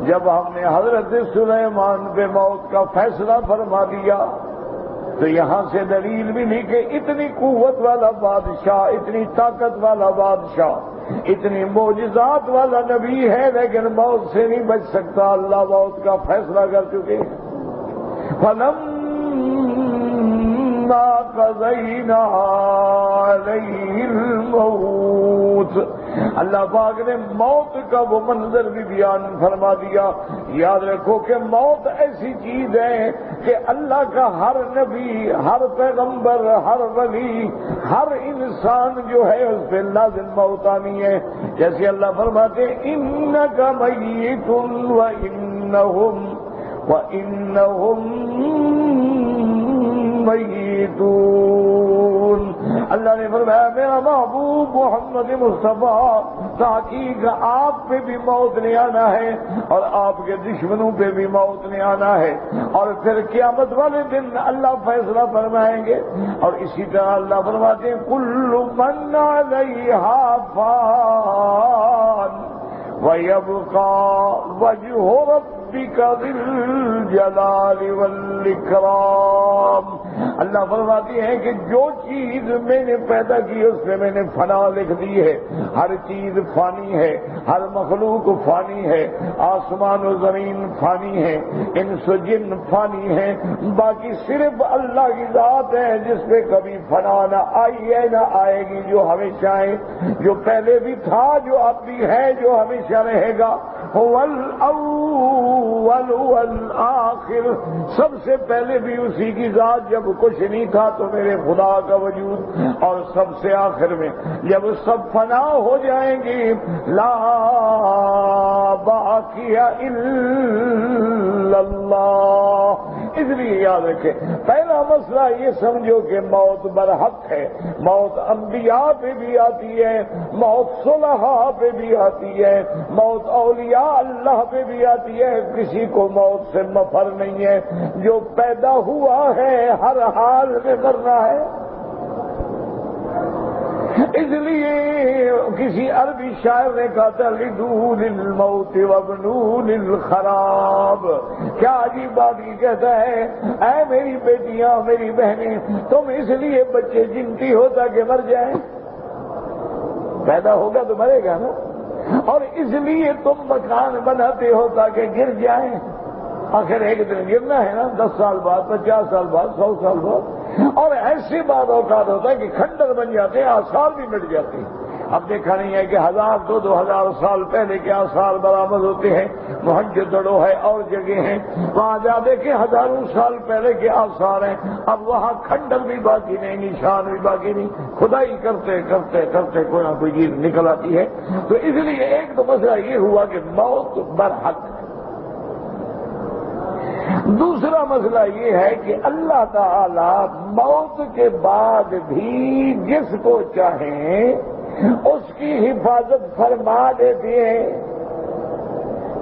جب ہم نے حضرت سلیمان پہ موت کا فیصلہ فرما دیا، تو یہاں سے دلیل ملی کہ اتنی قوت والا بادشاہ، اتنی طاقت والا بادشاہ، اتنی معجزات والا نبی ہے، لیکن موت سے نہیں بچ سکتا. اللہ موت کا فیصلہ کر چکے ہیں. فلما قضینا علیہ الموت، اللہ پاک نے موت کا وہ منظر بھی بیان فرما دیا. یاد رکھو کہ موت ایسی چیز ہے کہ اللہ کا ہر نبی، ہر پیغمبر، ہر ولی، ہر انسان جو ہے اس پہ لازم موت آنی ہے. جیسے اللہ فرماتے ہیں انک میت وانہم میتون. اللہ نے فرمایا میرا محبوب محمد مصطفیٰ تحقیق آپ پہ بھی موت نے آنا ہے اور آپ کے دشمنوں پہ بھی موت نے آنا ہے، اور پھر قیامت والے دن اللہ فیصلہ فرمائیں گے. اور اسی طرح اللہ فرماتے ہیں کل من علیہا فان وَيَبْقَى وَجْهُ رَبِّكَ ذِي الْجَلَالِ وَالْإِكْرَامِ. اللہ فرماتی ہے کہ جو چیز میں نے پیدا کی اس میں میں نے فنا لکھ دی ہے. ہر چیز فانی ہے، ہر مخلوق فانی ہے، آسمان و زمین فانی ہے، انس و جن فانی ہے، باقی صرف اللہ کی ذات ہے جس پہ کبھی فنا نہ آئی ہے نہ آئے گی، جو ہمیشہ ہے، جو پہلے بھی تھا، جو اب بھی ہے، جو ہمیشہ رہے گا. هو الاول والآخر، سب سے پہلے بھی اسی کی ذات جب کچھ نہیں تھا تو میرے خدا کا وجود، اور سب سے آخر میں جب سب فنا ہو جائیں گے لا باقی الا اللہ. اس لیے یاد رکھیں پہلا مسئلہ یہ سمجھو کہ موت برحق ہے. موت انبیاء پہ بھی آتی ہے، موت صلحاء پہ بھی آتی ہے، موت اولیاء اللہ پہ بھی آتی ہے. کسی کو موت سے مفر نہیں ہے. جو پیدا ہوا ہے ہر حال میں مرنا ہے. اس لیے کسی عربی شاعر نے کہا تھا لِدُونِ الْمَوْتِ وَابْنُونِ الْخَرَابِ. کیا عجیب بات کی کہتا ہے، اے میری بیٹیاں، میری بہنیں، تم اس لیے بچے جنتی ہوتا کہ مر جائیں. پیدا ہوگا تو مرے گا نا. اور اس لیے تم مکان بناتے ہو تاکہ گر جائیں. آخر ایک دن گرنا ہے نا، 10 سال بعد، 50 سال بعد، 100 سال بعد. اور ایسی بات اوقات ہوتا ہے کہ کھنڈر بن جاتے ہیں، آثار بھی مٹ جاتے ہیں. اب دیکھا نہیں ہے کہ 1000 2000 سال پہلے کے آثار برآمد ہوتے ہیں. محجدڑو ہے اور جگہ ہیں، وہاں جا دیکھیں ہزاروں سال پہلے کے آثار ہیں. اب وہاں کھنڈر بھی باقی نہیں، نشان بھی باقی نہیں. کھدائی کرتے کرتے کرتے کوئی نہ کوئی چیز نکل آتی ہے. تو اس لیے ایک تو مسئلہ یہ ہوا کہ موت برحق. دوسرا مسئلہ یہ ہے کہ اللہ تعالی موت کے بعد بھی جس کو چاہیں اس کی حفاظت فرما دیتے ہیں.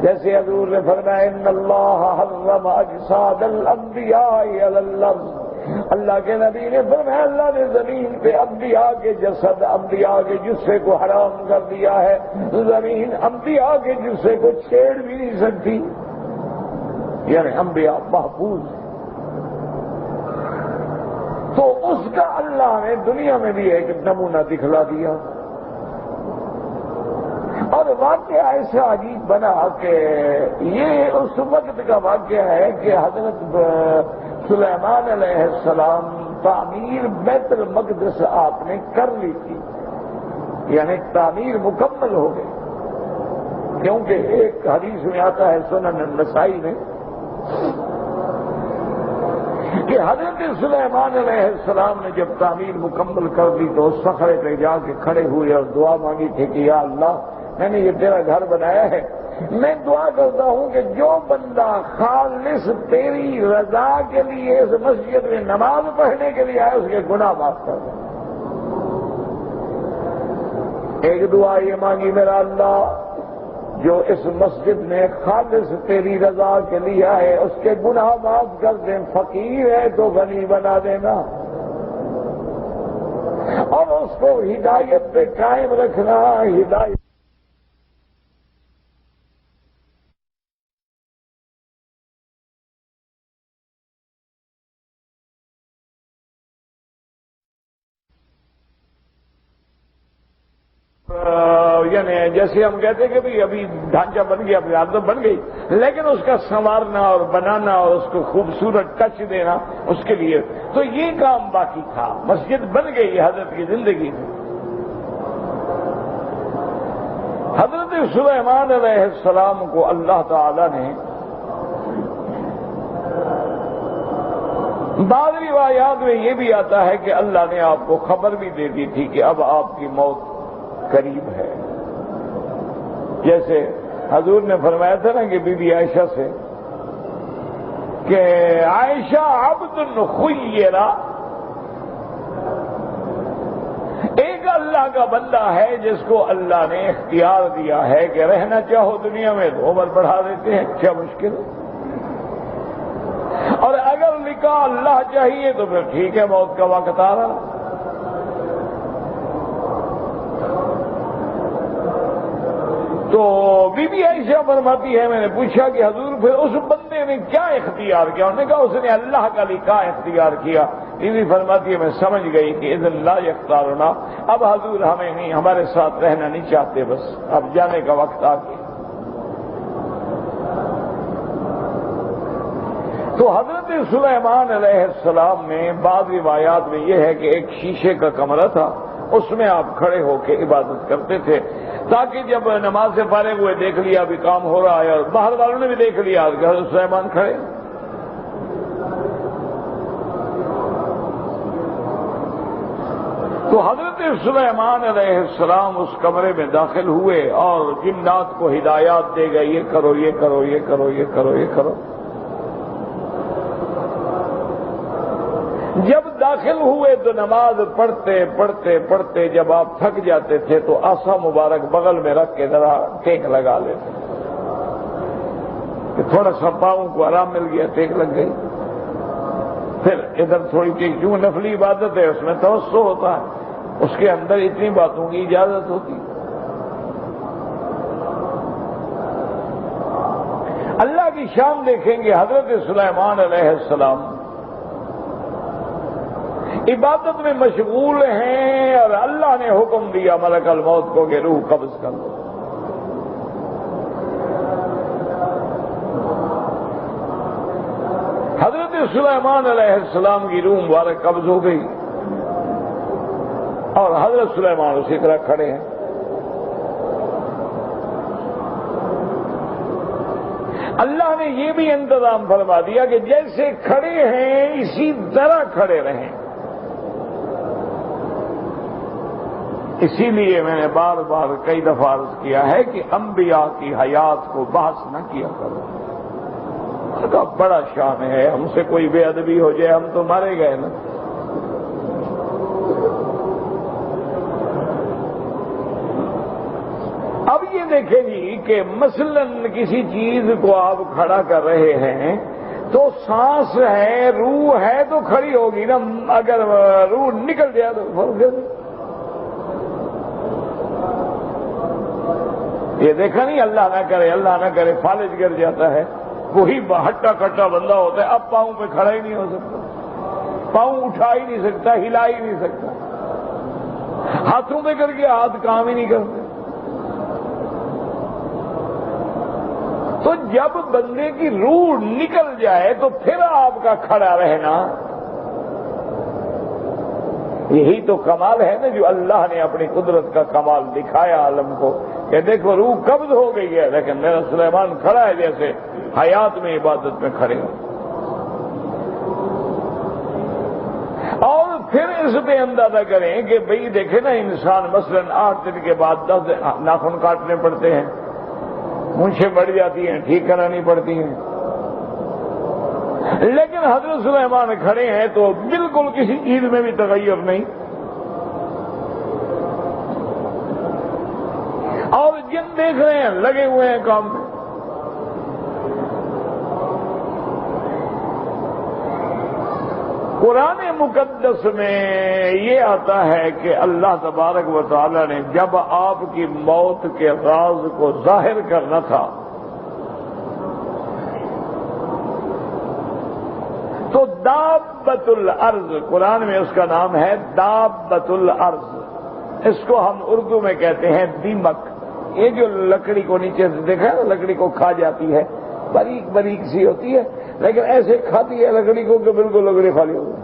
جیسے حضور نے فرمایا ان اللہ حرم اجساد الانبیاء علی الارض اللہ کے نبی نے فرمایا اللہ نے زمین پہ انبیاء کے جسد، انبیاء کے جسے کو حرام کر دیا ہے، زمین انبیاء کے جسے کو چھیڑ بھی نہیں سکتی، یعنی انبیاء محفوظ ہیں۔ تو اس کا اللہ نے دنیا میں بھی ایک نمونہ دکھلا دیا، اور واقعہ ایسا عجیب بنا کہ یہ اس وقت کا واقعہ ہے کہ حضرت سلیمان علیہ السلام تعمیر بیت المقدس آپ نے کر لی تھی، یعنی تعمیر مکمل ہو گئی، کیونکہ ایک حدیث میں آتا ہے سنن النسائی میں کہ حضرت سلیمان علیہ السلام نے جب تعمیر مکمل کر دی تو اس صخرے پہ جا کے کھڑے ہوئے اور دعا مانگی تھی کہ یا اللہ میں نے یہ تیرا گھر بنایا ہے، میں دعا کرتا ہوں کہ جو بندہ خالص تیری رضا کے لیے اس مسجد میں نماز پڑھنے کے لیے آئے اس کے گناہ معاف کر دے۔ ایک دعا یہ مانگی میرا اللہ جو اس مسجد میں خالص تیری رضا کے لیے آئے اس کے گناہ معاف کر دیں، فقیر ہے تو غنی بنا دینا، اور اس کو ہدایت پہ قائم رکھنا، ہدایت یعنی جیسے ہم کہتے ہیں کہ بھئی ابھی ڈھانچہ بن گیا، ابھی عادت بن گئی، لیکن اس کا سنوارنا اور بنانا اور اس کو خوبصورت ٹچ دینا اس کے لیے تو یہ کام باقی تھا۔ مسجد بن گئی حضرت کی زندگی میں۔ حضرت سلیمان علیہ السلام کو اللہ تعالی نے بعض روایات میں یہ بھی آتا ہے کہ اللہ نے آپ کو خبر بھی دے دی تھی کہ اب آپ کی موت قریب ہے، جیسے حضور نے فرمایا تھا نا کہ بی بی عائشہ سے کہ عائشہ عبد خیرہ، ایک اللہ کا بندہ ہے جس کو اللہ نے اختیار دیا ہے کہ رہنا چاہو دنیا میں تو عمر بڑھا دیتے ہیں، کیا مشکل، اور اگر لکھا اللہ چاہیے تو پھر ٹھیک ہے موت کا وقت آ رہا۔ تو بی بی عائشہ فرماتی ہے میں نے پوچھا کہ حضور پھر اس بندے نے کیا اختیار کیا؟ انہوں نے کہا اس نے اللہ کا لکھا اختیار کیا۔ بی بی فرماتی ہے میں سمجھ گئی کہ اذن لا یختارنا، اب حضور ہمیں نہیں، ہمارے ساتھ رہنا نہیں چاہتے، بس اب جانے کا وقت آ گیا۔ تو حضرت سلیمان علیہ السلام میں بعض روایات میں یہ ہے کہ ایک شیشے کا کمرہ تھا، اس میں آپ کھڑے ہو کے عبادت کرتے تھے تاکہ جب نماز سے فارغ ہوئے دیکھ لیا بھی کام ہو رہا ہے اور باہر والوں نے بھی دیکھ لیا کہ حضرت سلیمان کھڑے۔ تو حضرت سلیمان علیہ السلام اس کمرے میں داخل ہوئے اور جنات کو ہدایات دے گئے، یہ کرو یہ کرو یہ کرو یہ کرو یہ کرو۔ جب داخل ہوئے تو نماز پڑھتے پڑھتے پڑھتے جب آپ تھک جاتے تھے تو عصا مبارک بغل میں رکھ کے ذرا ٹیک لگا لیتے کہ تھوڑا سا پاؤں کو آرام مل گیا، ٹیک لگ گئی، پھر ادھر تھوڑی ٹیک، جو نفلی عبادت ہے اس میں توسع ہوتا ہے، اس کے اندر اتنی باتوں کی اجازت ہوتی۔ اللہ کی شان دیکھیں گے، حضرت سلیمان علیہ السلام عبادت میں مشغول ہیں اور اللہ نے حکم دیا ملک الموت کو کہ روح قبض کر دو۔ حضرت سلیمان علیہ السلام کی روح مبارک قبض ہو گئی اور حضرت سلیمان اسی طرح کھڑے ہیں۔ اللہ نے یہ بھی انتظام فرما دیا کہ جیسے کھڑے ہیں اسی طرح کھڑے رہیں۔ اسی لیے میں نے بار بار کئی دفعہ عرض کیا ہے کہ انبیاء کی حیات کو بحث نہ کیا کرو، اس کا بڑا شان ہے، ہم سے کوئی بے ادبی ہو جائے ہم تو مارے گئے نا۔ اب یہ دیکھیں جی کہ مثلاً کسی چیز کو آپ کھڑا کر رہے ہیں تو سانس ہے، روح ہے تو کھڑی ہوگی نا، اگر روح نکل جائے تو فرق۔ یہ دیکھا نہیں، اللہ نہ کرے اللہ نہ کرے فالج گر جاتا ہے، وہی ہٹا کٹا بندہ ہوتا ہے، اب پاؤں پہ کھڑا ہی نہیں ہو سکتا، پاؤں اٹھا ہی نہیں سکتا، ہلا ہی نہیں سکتا، ہاتھوں پہ کر کے ہاتھ کام ہی نہیں کرتے۔ تو جب بندے کی روح نکل جائے تو پھر آپ کا کھڑا رہنا، یہی تو کمال ہے نا جو اللہ نے اپنی قدرت کا کمال دکھایا عالم کو، کہ دیکھو روح قبض ہو گئی ہے لیکن میرا سلیمان کھڑا ہے جیسے حیات میں عبادت میں کھڑے ہو۔ اور پھر اس پہ اندازہ کریں کہ بھئی دیکھیں نا، انسان مثلاً 8 دن کے بعد 10 ناخن کاٹنے پڑتے ہیں، مونچھیں بڑھ جاتی ہیں، ٹھیک کرانی پڑتی ہیں، لیکن حضرت سلیمان کھڑے ہیں تو بالکل کسی چیز میں بھی تغیر نہیں، اور جن دیکھ رہے ہیں لگے ہوئے ہیں کام میں۔ قرآن مقدس میں یہ آتا ہے کہ اللہ تبارک و تعالی نے جب آپ کی موت کے راز کو ظاہر کرنا تھا تو دابۃ الارض، قرآن میں اس کا نام ہے دابۃ الارض، اس کو ہم اردو میں کہتے ہیں دیمک۔ یہ جو لکڑی کو نیچے سے دیکھا ہے، لکڑی کو کھا جاتی ہے، باریک باریک سی ہوتی ہے، لیکن ایسے کھاتی ہے لکڑی کو کہ بالکل لکڑی خالی ہو گئی۔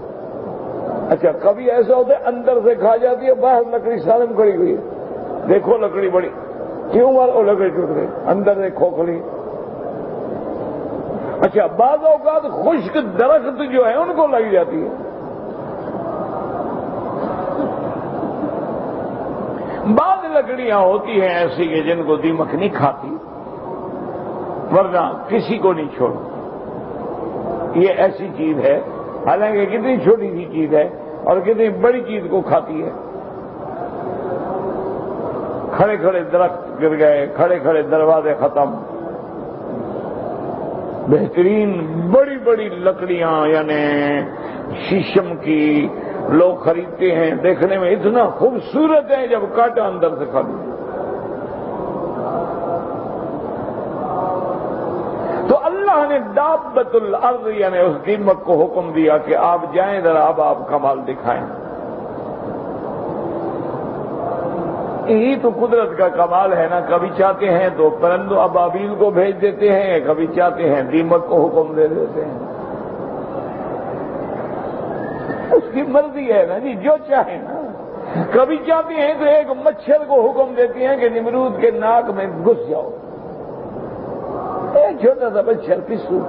اچھا کبھی ایسا ہوتا ہے اندر سے کھا جاتی ہے، باہر لکڑی سالم کھڑی ہوئی ہے، دیکھو لکڑی بڑی، کیوں مارو لکڑی ٹوٹ گئی، اندر سے کھوکھلی۔ اچھا بعض اوقات خشک درخت جو ہے ان کو لگ جاتی ہے، بعض لکڑیاں ہوتی ہیں ایسی کہ جن کو دیمک نہیں کھاتی، ورنہ کسی کو نہیں چھوڑ۔ یہ ایسی چیز ہے، حالانکہ کتنی چھوٹی سی چیز ہے اور کتنی بڑی چیز کو کھاتی ہے۔ کھڑے کھڑے درخت گر گئے، کھڑے کھڑے دروازے ختم، بہترین بڑی بڑی لکڑیاں یعنی شیشم کی لوگ خریدتے ہیں، دیکھنے میں اتنا خوبصورت ہے، جب کاٹا اندر سے کھا لیا۔ تو اللہ نے دابۃ الارض یعنی اس دیمک کو حکم دیا کہ آپ جائیں ذرا، اب آپ کمال دکھائیں۔ یہی تو قدرت کا کمال ہے نا، کبھی چاہتے ہیں تو پرند و ابابیل کو بھیج دیتے ہیں، کبھی چاہتے ہیں دیمک کو حکم دے دیتے ہیں، اس کی مرضی ہے نا جی، جو چاہے نا۔ کبھی چاہتے ہیں تو ایک مچھر کو حکم دیتے ہیں کہ نمرود کے ناک میں گھس جاؤ، ایک چھوٹا سا مچھر پسو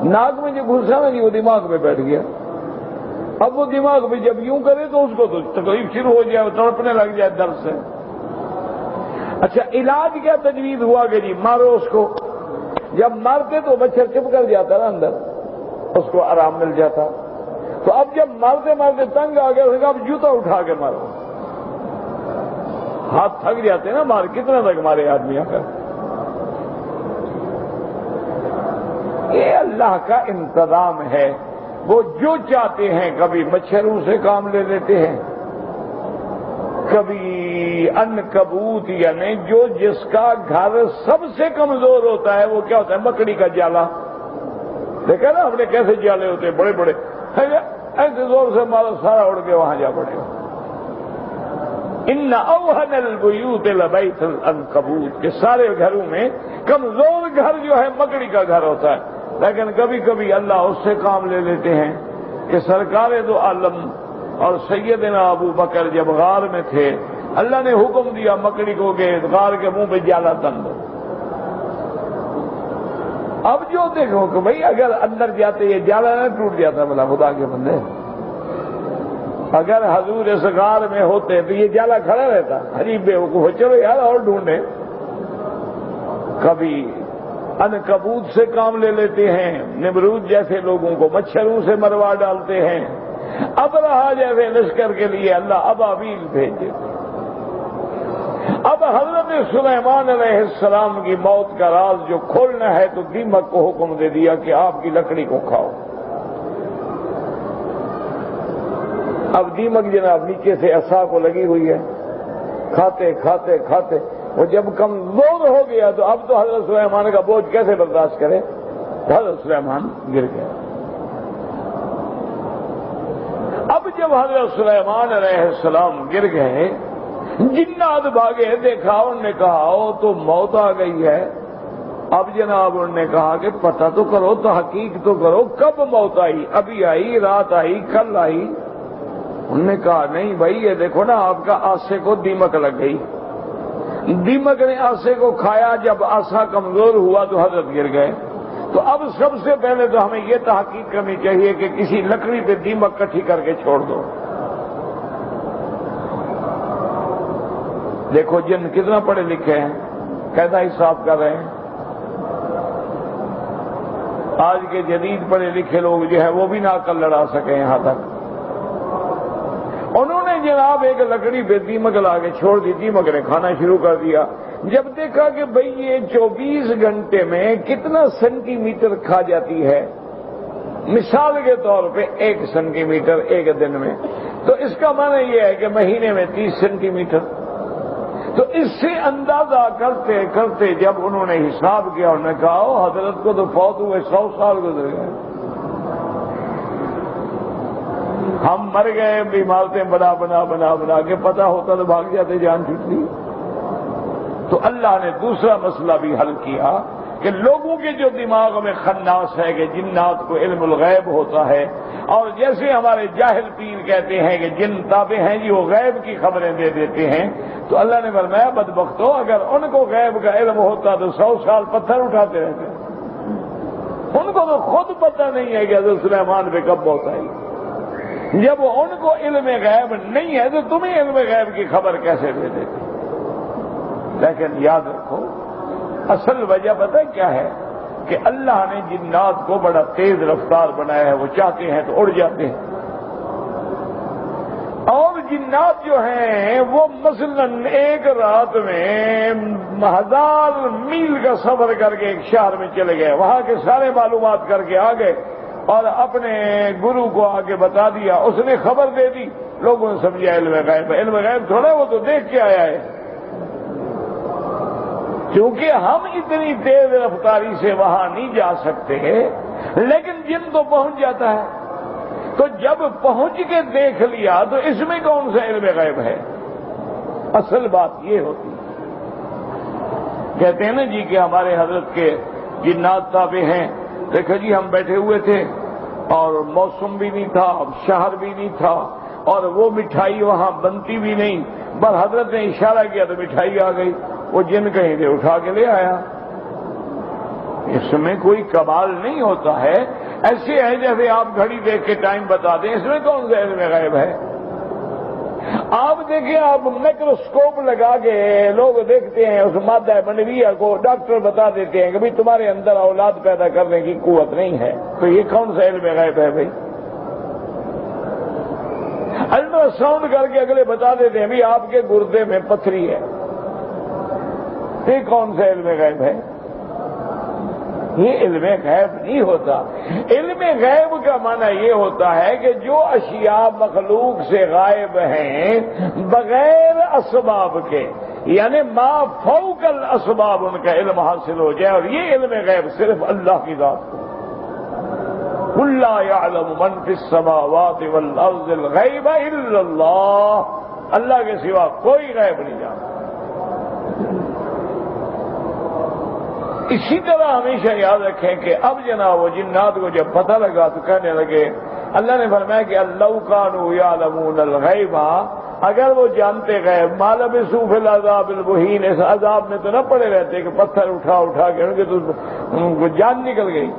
ناک میں جو گھسا نا جی وہ دماغ میں بیٹھ گیا، اب وہ دماغ میں جب یوں کرے تو اس کو تو تکلیف شروع ہو جائے، تڑپنے لگ جائے درد سے۔ اچھا علاج کیا تجویز ہوا کہ جی مارو اس کو، جب مارتے تو مچھر چپ کر جاتا نا اندر، اس کو آرام مل جاتا۔ تو اب جب مارتے مارتے تنگ آ گیا، اب جوتا اٹھا کے مارو، ہاتھ تھک جاتے نا، مار کتنا تک مارے آدمی آ کر۔ یہ اللہ کا انتظام ہے، وہ جو چاہتے ہیں، کبھی مچھروں سے کام لے لیتے ہیں، کبھی عنکبوت یعنی جو جس کا گھر سب سے کمزور ہوتا ہے وہ کیا ہوتا ہے، مکڑی کا جالا۔ دیکھا نا ہم نے کیسے جالے ہوتے ہیں بڑے بڑے، ایسے زور سے مارو سارا اڑ کے وہاں جا پڑے گا۔ ان اوہن البیوت لبیت العنکبوت، کہ سارے گھروں میں کمزور گھر جو ہے مکڑی کا گھر ہوتا ہے، لیکن کبھی کبھی اللہ اس سے کام لے لیتے ہیں کہ سرکار دو عالم اور سیدنا ابو بکر جب غار میں تھے، اللہ نے حکم دیا مکڑی کو کہ غار کے منہ پہ جالا تن دو۔ اب جو دیکھو کہ بھئی اگر اندر جاتے یہ جالا نہ ٹوٹ جاتا، بلا خدا کے بندے، اگر حضور اس غار میں ہوتے تو یہ جالا کھڑا رہتا، عجیب بیوقوف، چلو یار اور ڈھونڈے۔ کبھی عنکبوت سے کام لے لیتے ہیں، نمرود جیسے لوگوں کو مچھروں سے مروا ڈالتے ہیں، ابرہہ جیسے لشکر کے لیے اللہ ابابیل بھیج دیتے ہیں۔ اب حضرت سلیمان علیہ السلام کی موت کا راز جو کھولنا ہے تو دیمک کو حکم دے دیا کہ آپ کی لکڑی کو کھاؤ۔ اب دیمک جناب نیچے سے عصا کو لگی ہوئی ہے، کھاتے کھاتے کھاتے وہ جب کمزور ہو گیا تو اب تو حضرت سلیمان کا بوجھ کیسے برداشت کرے، تو حضرت سلیمان گر گئے۔ اب جب حضرت سلیمان علیہ السلام گر گئے، جنات بھاگے، دیکھا، انہوں نے کہا او تو موت آ گئی ہے۔ اب جناب انہوں نے کہا کہ پتہ تو کرو، تحقیق تو کرو، کب موت آئی؟ ابھی آئی، رات آئی، کل آئی؟ انہوں نے کہا نہیں بھائی، یہ دیکھو نا آپ کا آسے کو دیمک لگ گئی، دیمک نے آسے کو کھایا، جب آسا کمزور ہوا تو حضرت گر گئے۔ تو اب سب سے پہلے تو ہمیں یہ تحقیق کرنی چاہیے کہ کسی لکڑی پہ دیمک کٹھی کر کے چھوڑ دو۔ دیکھو جن کتنا پڑھے لکھے ہیں، قاعدہ حساب کر رہے ہیں۔ آج کے جدید پڑھے لکھے لوگ جو ہے وہ بھی نہ عقل لڑا سکے یہاں تک۔ انہوں نے جناب ایک لکڑی پہ دیمک لا کے چھوڑ دی، دیمک نے کھانا شروع کر دیا۔ جب دیکھا کہ بھئی یہ 24 گھنٹے میں کتنا سینٹی میٹر کھا جاتی ہے، مثال کے طور پہ 1 سینٹی میٹر ایک دن میں، تو اس کا معنی یہ ہے کہ مہینے میں 30 سینٹی میٹر۔ تو اس سے اندازہ کرتے کرتے جب انہوں نے حساب کیا، انہوں نے کہا حضرت کو تو فوت ہوئے 100 سال گزر گئے، ہم مر گئے، عمارتیں بنا بنا بنا بنا کے، پتہ ہوتا تو بھاگ جاتے، جان چھوٹتی۔ تو اللہ نے دوسرا مسئلہ بھی حل کیا کہ لوگوں کے جو دماغ میں خناس ہے کہ جنات کو علم الغیب ہوتا ہے، اور جیسے ہمارے جاہل پیر کہتے ہیں کہ جن تابع ہیں جی وہ غیب کی خبریں دے دیتے ہیں، تو اللہ نے فرمایا بدبختو، اگر ان کو غیب کا علم ہوتا تو 100 سال پتھر اٹھاتے رہتے، ان کو تو خود پتہ نہیں ہے کہ حضرت سلیمان پہ کب موت آئی۔ جب ان کو علم غیب نہیں ہے تو تمہیں علم غیب کی خبر کیسے دے دیتے؟ لیکن یاد رکھو اصل وجہ پتہ کیا ہے کہ اللہ نے جنات کو بڑا تیز رفتار بنایا ہے، وہ چاہتے ہیں تو اڑ جاتے ہیں، اور جنات جو ہیں وہ مثلاً ایک رات میں 1000 میل کا سفر کر کے ایک شہر میں چلے گئے، وہاں کے سارے معلومات کر کے آ گئے اور اپنے گرو کو آگے بتا دیا، اس نے خبر دے دی، لوگوں نے سمجھا علم غیب، علم غیب تھوڑا وہ تو دیکھ کے آیا ہے۔ کیونکہ ہم اتنی تیز رفتاری سے وہاں نہیں جا سکتے، لیکن جن تو پہنچ جاتا ہے، تو جب پہنچ کے دیکھ لیا تو اس میں کون سا علم غیب ہے؟ اصل بات یہ ہوتی ہے، کہتے ہیں نا جی کہ ہمارے حضرت کے جنات تابع ہیں، دیکھو جی ہم بیٹھے ہوئے تھے اور موسم بھی نہیں تھا، شہر بھی نہیں تھا، اور وہ مٹھائی وہاں بنتی بھی نہیں، بس حضرت نے اشارہ کیا تو مٹھائی آ گئی، وہ جن کہیں سے اٹھا کے لے آیا۔ اس میں کوئی کمال نہیں ہوتا ہے، ایسے ہے جیسے آپ گھڑی دیکھ کے ٹائم بتا دیں، اس میں کون سا علم غیب ہے؟ آپ دیکھیں، آپ مائکروسکوپ لگا کے لوگ دیکھتے ہیں اس مادہ منویہ کو، ڈاکٹر بتا دیتے ہیں کہ بھئی تمہارے اندر اولاد پیدا کرنے کی قوت نہیں ہے، تو یہ کون سا علم غیب ہے بھائی؟ الٹرا ساؤنڈ کر کے اگلے بتا دیتے ہیں بھی آپ کے گردے میں پتھری ہے، یہ کون سا علم غیب ہے؟ یہ علم غیب نہیں ہوتا۔ علم غیب کا معنی یہ ہوتا ہے کہ جو اشیاء مخلوق سے غائب ہیں بغیر اسباب کے، یعنی ما فوق الاسباب، ان کا علم حاصل ہو جائے، اور یہ علم غیب صرف اللہ کی ذات کو۔ قل لا يعلم من في السماوات والارض الغیب الا اللہ، اللہ کے سوا کوئی غیب نہیں جانتا۔ اسی طرح ہمیشہ یاد رکھیں کہ اب جناب وہ جنات کو جب پتہ لگا تو کہنے لگے، اللہ نے فرمایا کہ لو كانوا يعلمون الغیب، اگر وہ جانتے غیب ما لبثوا في العذاب المہین، اس عذاب میں تو نہ پڑے رہتے کہ پتھر اٹھا اٹھا کے ان کے تو ان کو جان نکل گئی۔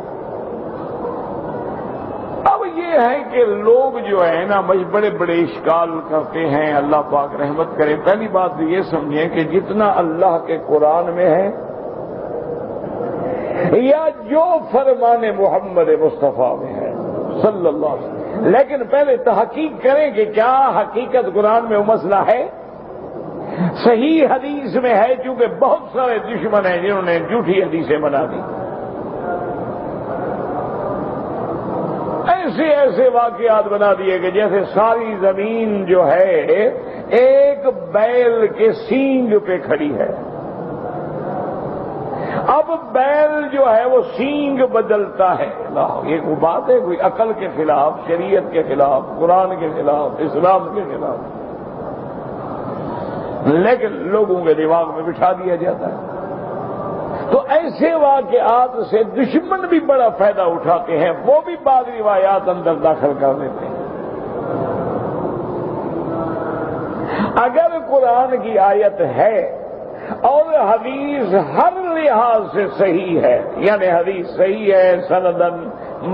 اب یہ ہے کہ لوگ جو ہے نا بڑے بڑے اشکال کرتے ہیں، اللہ پاک رحمت کرے۔ پہلی بات تو یہ سمجھیں کہ جتنا اللہ کے قرآن میں ہے یا جو فرمان محمد مصطفیٰ میں ہے صلی اللہ علیہ وسلم، لیکن پہلے تحقیق کریں کہ کیا حقیقت قرآن میں وہ مسئلہ ہے۔ صحیح حدیث میں ہے، چونکہ بہت سارے دشمن ہیں جنہوں نے جھوٹی حدیثیں بنا دی. ایسے ایسے واقعات بنا دیے کہ جیسے ساری زمین جو ہے ایک بیل کے سینگ پہ کھڑی ہے. اب بیل جو ہے وہ سینگ بدلتا ہے. یہ کوئی بات ہے؟ کوئی عقل کے خلاف، شریعت کے خلاف، قرآن کے خلاف، اسلام کے خلاف، لیکن لوگوں کے دماغ میں بٹھا دیا جاتا ہے. تو ایسے واقعات سے دشمن بھی بڑا فائدہ اٹھاتے ہیں، وہ بھی بعض روایات اندر داخل کر دیتے ہیں. اگر قرآن کی آیت ہے اور حدیث ہر لحاظ سے صحیح ہے، یعنی حدیث صحیح ہے سندن،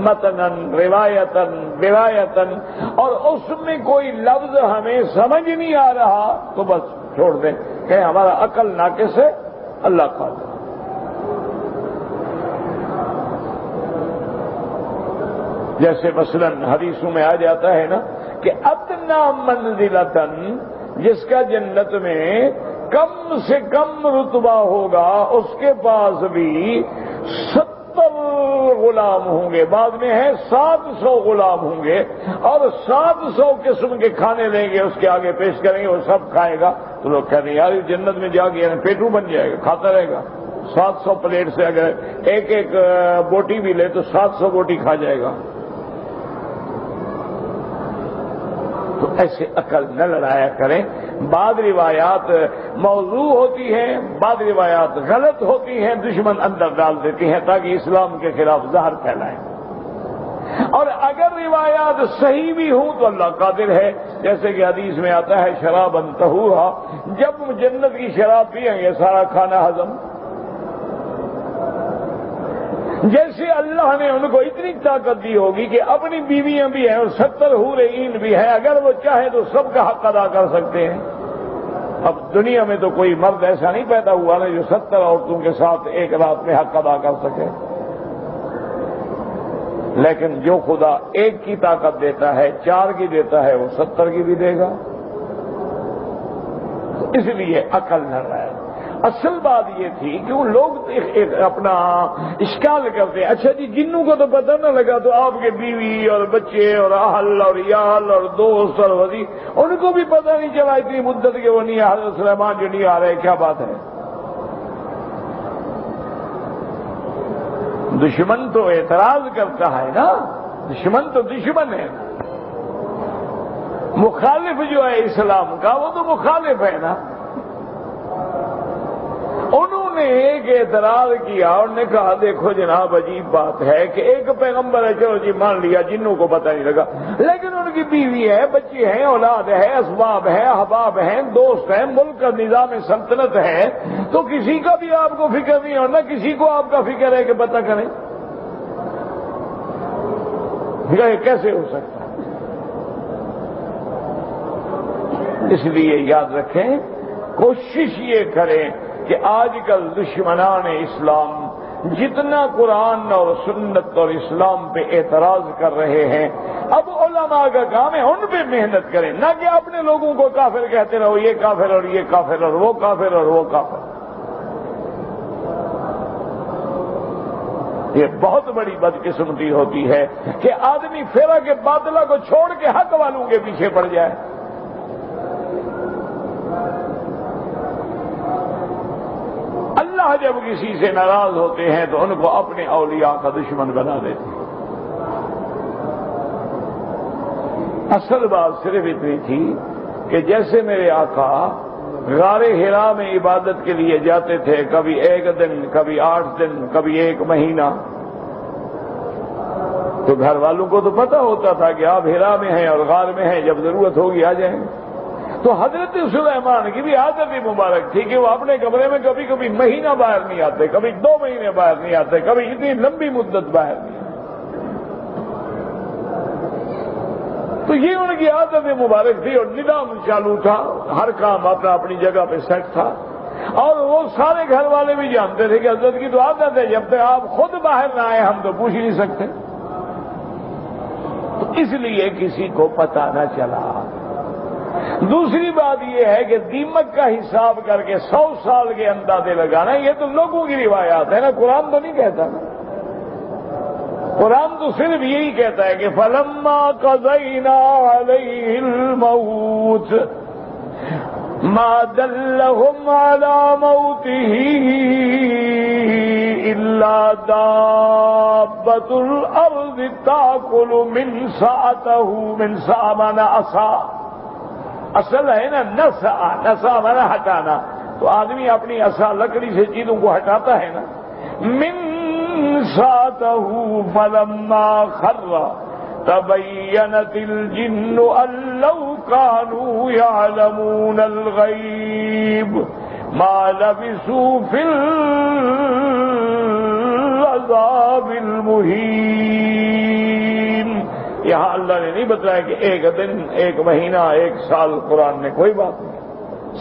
متنن، روایتن، روایتن، اور اس میں کوئی لفظ ہمیں سمجھ نہیں آ رہا تو بس چھوڑ دیں کہ ہمارا عقل ناقص ہے، اللہ قادر. جیسے مثلا حدیثوں میں آ جاتا ہے نا کہ ادنا منزلتن، جس کا جنت میں کم سے کم رتبہ ہوگا اس کے پاس بھی 70 غلام ہوں گے. بعد میں ہے 700 غلام ہوں گے، اور 700 قسم کے کھانے لیں گے، اس کے آگے پیش کریں گے، وہ سب کھائے گا. تو لوگ کہتے ہیں یار جنت میں جا کے پیٹو بن جائے گا، کھاتا رہے گا. 700 پلیٹ سے اگر ایک ایک بوٹی بھی لے تو 700 بوٹی کھا جائے گا. تو ایسے عقل نہ لڑایا کریں. بعض روایات موضوع ہوتی ہیں، بعض روایات غلط ہوتی ہیں، دشمن اندر ڈال دیتی ہیں تاکہ اسلام کے خلاف زہر پھیلائیں. اور اگر روایات صحیح بھی ہوں تو اللہ قادر ہے. جیسے کہ حدیث میں آتا ہے شرابن طہورا، جب جنت کی شراب پیئیں گے سارا کھانا ہضم. جیسے اللہ نے ان کو اتنی طاقت دی ہوگی کہ اپنی بیویاں بھی ہیں اور 70 حورین بھی ہیں، اگر وہ چاہیں تو سب کا حق ادا کر سکتے ہیں. اب دنیا میں تو کوئی مرد ایسا نہیں پیدا ہوا نا جو 70 عورتوں کے ساتھ ایک رات میں حق ادا کر سکے. لیکن جو خدا ایک کی طاقت دیتا ہے، 4 کی دیتا ہے، وہ 70 کی بھی دے گا. اس لیے عقل نہ رہے. اصل بات یہ تھی کہ وہ لوگ ایک اپنا اشکال کرتے ہیں، اچھا جی جنوں کو تو پتہ نہ لگا تو آپ کے بیوی اور بچے اور اہل اور یال اور دوست اور وزیر ان کو بھی پتہ نہیں چلا اتنی مدت کے وہ نہیں. حضرت سلیمان جو نہیں آ رہے، کیا بات ہے؟ دشمن تو اعتراض کرتا ہے نا، دشمن تو دشمن ہے. مخالف جو ہے اسلام کا وہ تو مخالف ہے نا. انہوں نے ایک اعتراض کیا اور نے کہا دیکھو جناب عجیب بات ہے کہ ایک پیغمبر ہے، چلو جی مان لیا جنوں کو پتہ نہیں لگا، لیکن ان کی بیوی ہے، بچے ہیں، اولاد ہے، اسباب ہے، احباب ہیں، دوست ہیں، ملک کا نظام سلطنت ہے، تو کسی کا بھی آپ کو فکر نہیں اور نہ کسی کو آپ کا فکر ہے کہ پتہ کریں. یہ کیسے ہو سکتا ہے؟ اس لیے یاد رکھیں، کوشش یہ کریں کہ آج کل دشمنان اسلام جتنا قرآن اور سنت اور اسلام پہ اعتراض کر رہے ہیں، اب علماء کا کام ہے ان پہ محنت کریں، نہ کہ اپنے لوگوں کو کافر کہتے رہو، یہ کافر اور یہ کافر اور وہ کافر اور وہ کافر. یہ بہت بڑی بدقسمتی ہوتی ہے کہ آدمی فرقہ کے باطلہ کو چھوڑ کے حق والوں کے پیچھے پڑ جائے. اللہ جب کسی سے ناراض ہوتے ہیں تو ان کو اپنے اولیاء کا دشمن بنا دیتے ہیں. اصل بات صرف اتنی تھی کہ جیسے میرے آقا غار حرا میں عبادت کے لیے جاتے تھے، کبھی 1 دن، کبھی 8 دن، کبھی 1 مہینہ، تو گھر والوں کو تو پتہ ہوتا تھا کہ آپ حرا میں ہیں اور غار میں ہیں، جب ضرورت ہوگی آ جائیں. تو حضرت سلیمان کی بھی عادت مبارک تھی کہ وہ اپنے کمرے میں کبھی کبھی مہینہ باہر نہیں آتے، کبھی 2 مہینے باہر نہیں آتے، کبھی اتنی لمبی مدت باہر نہیں آتے. تو یہ ان کی عادت مبارک تھی اور نظام چالو تھا، ہر کام اپنا اپنی جگہ پہ سیٹ تھا. اور وہ سارے گھر والے بھی جانتے تھے کہ حضرت کی تو عادت ہے، جب تک آپ خود باہر نہ آئے ہم تو پوچھ ہی نہیں سکتے. تو اس لیے کسی کو پتہ نہ چلا. دوسری بات یہ ہے کہ دیمک کا حساب کر کے 100 سال کے اندازے لگانا، یہ تو لوگوں کی روایات ہے نا، قرآن تو نہیں کہتا نا۔ قرآن تو صرف یہی کہتا ہے کہ فَلَمَّا قَضَيْنَا عَلَيْهِ الْمَوْتَ مَا دَلَّهُمْ عَلَى مَوْتِهِ إِلَّا دَابَّةُ الْأَرْضِ تَأْكُلُ مِنْ سَأَتَهُ مِنْ سَأَمَنَ عَصَا۔ اصل ہے نا نسا مانا ہٹانا، تو آدمی اپنی عصا لکڑی سے چیزوں کو ہٹاتا ہے نا۔ من ساتہ فلما خر تبینت الجن ان لو كانوا يعلمون الغیب ما لبثوا فی العذاب المہین۔ یہاں اللہ نے نہیں بتایا کہ ایک دن، ایک مہینہ، ایک سال، قرآن نے کوئی بات نہیں،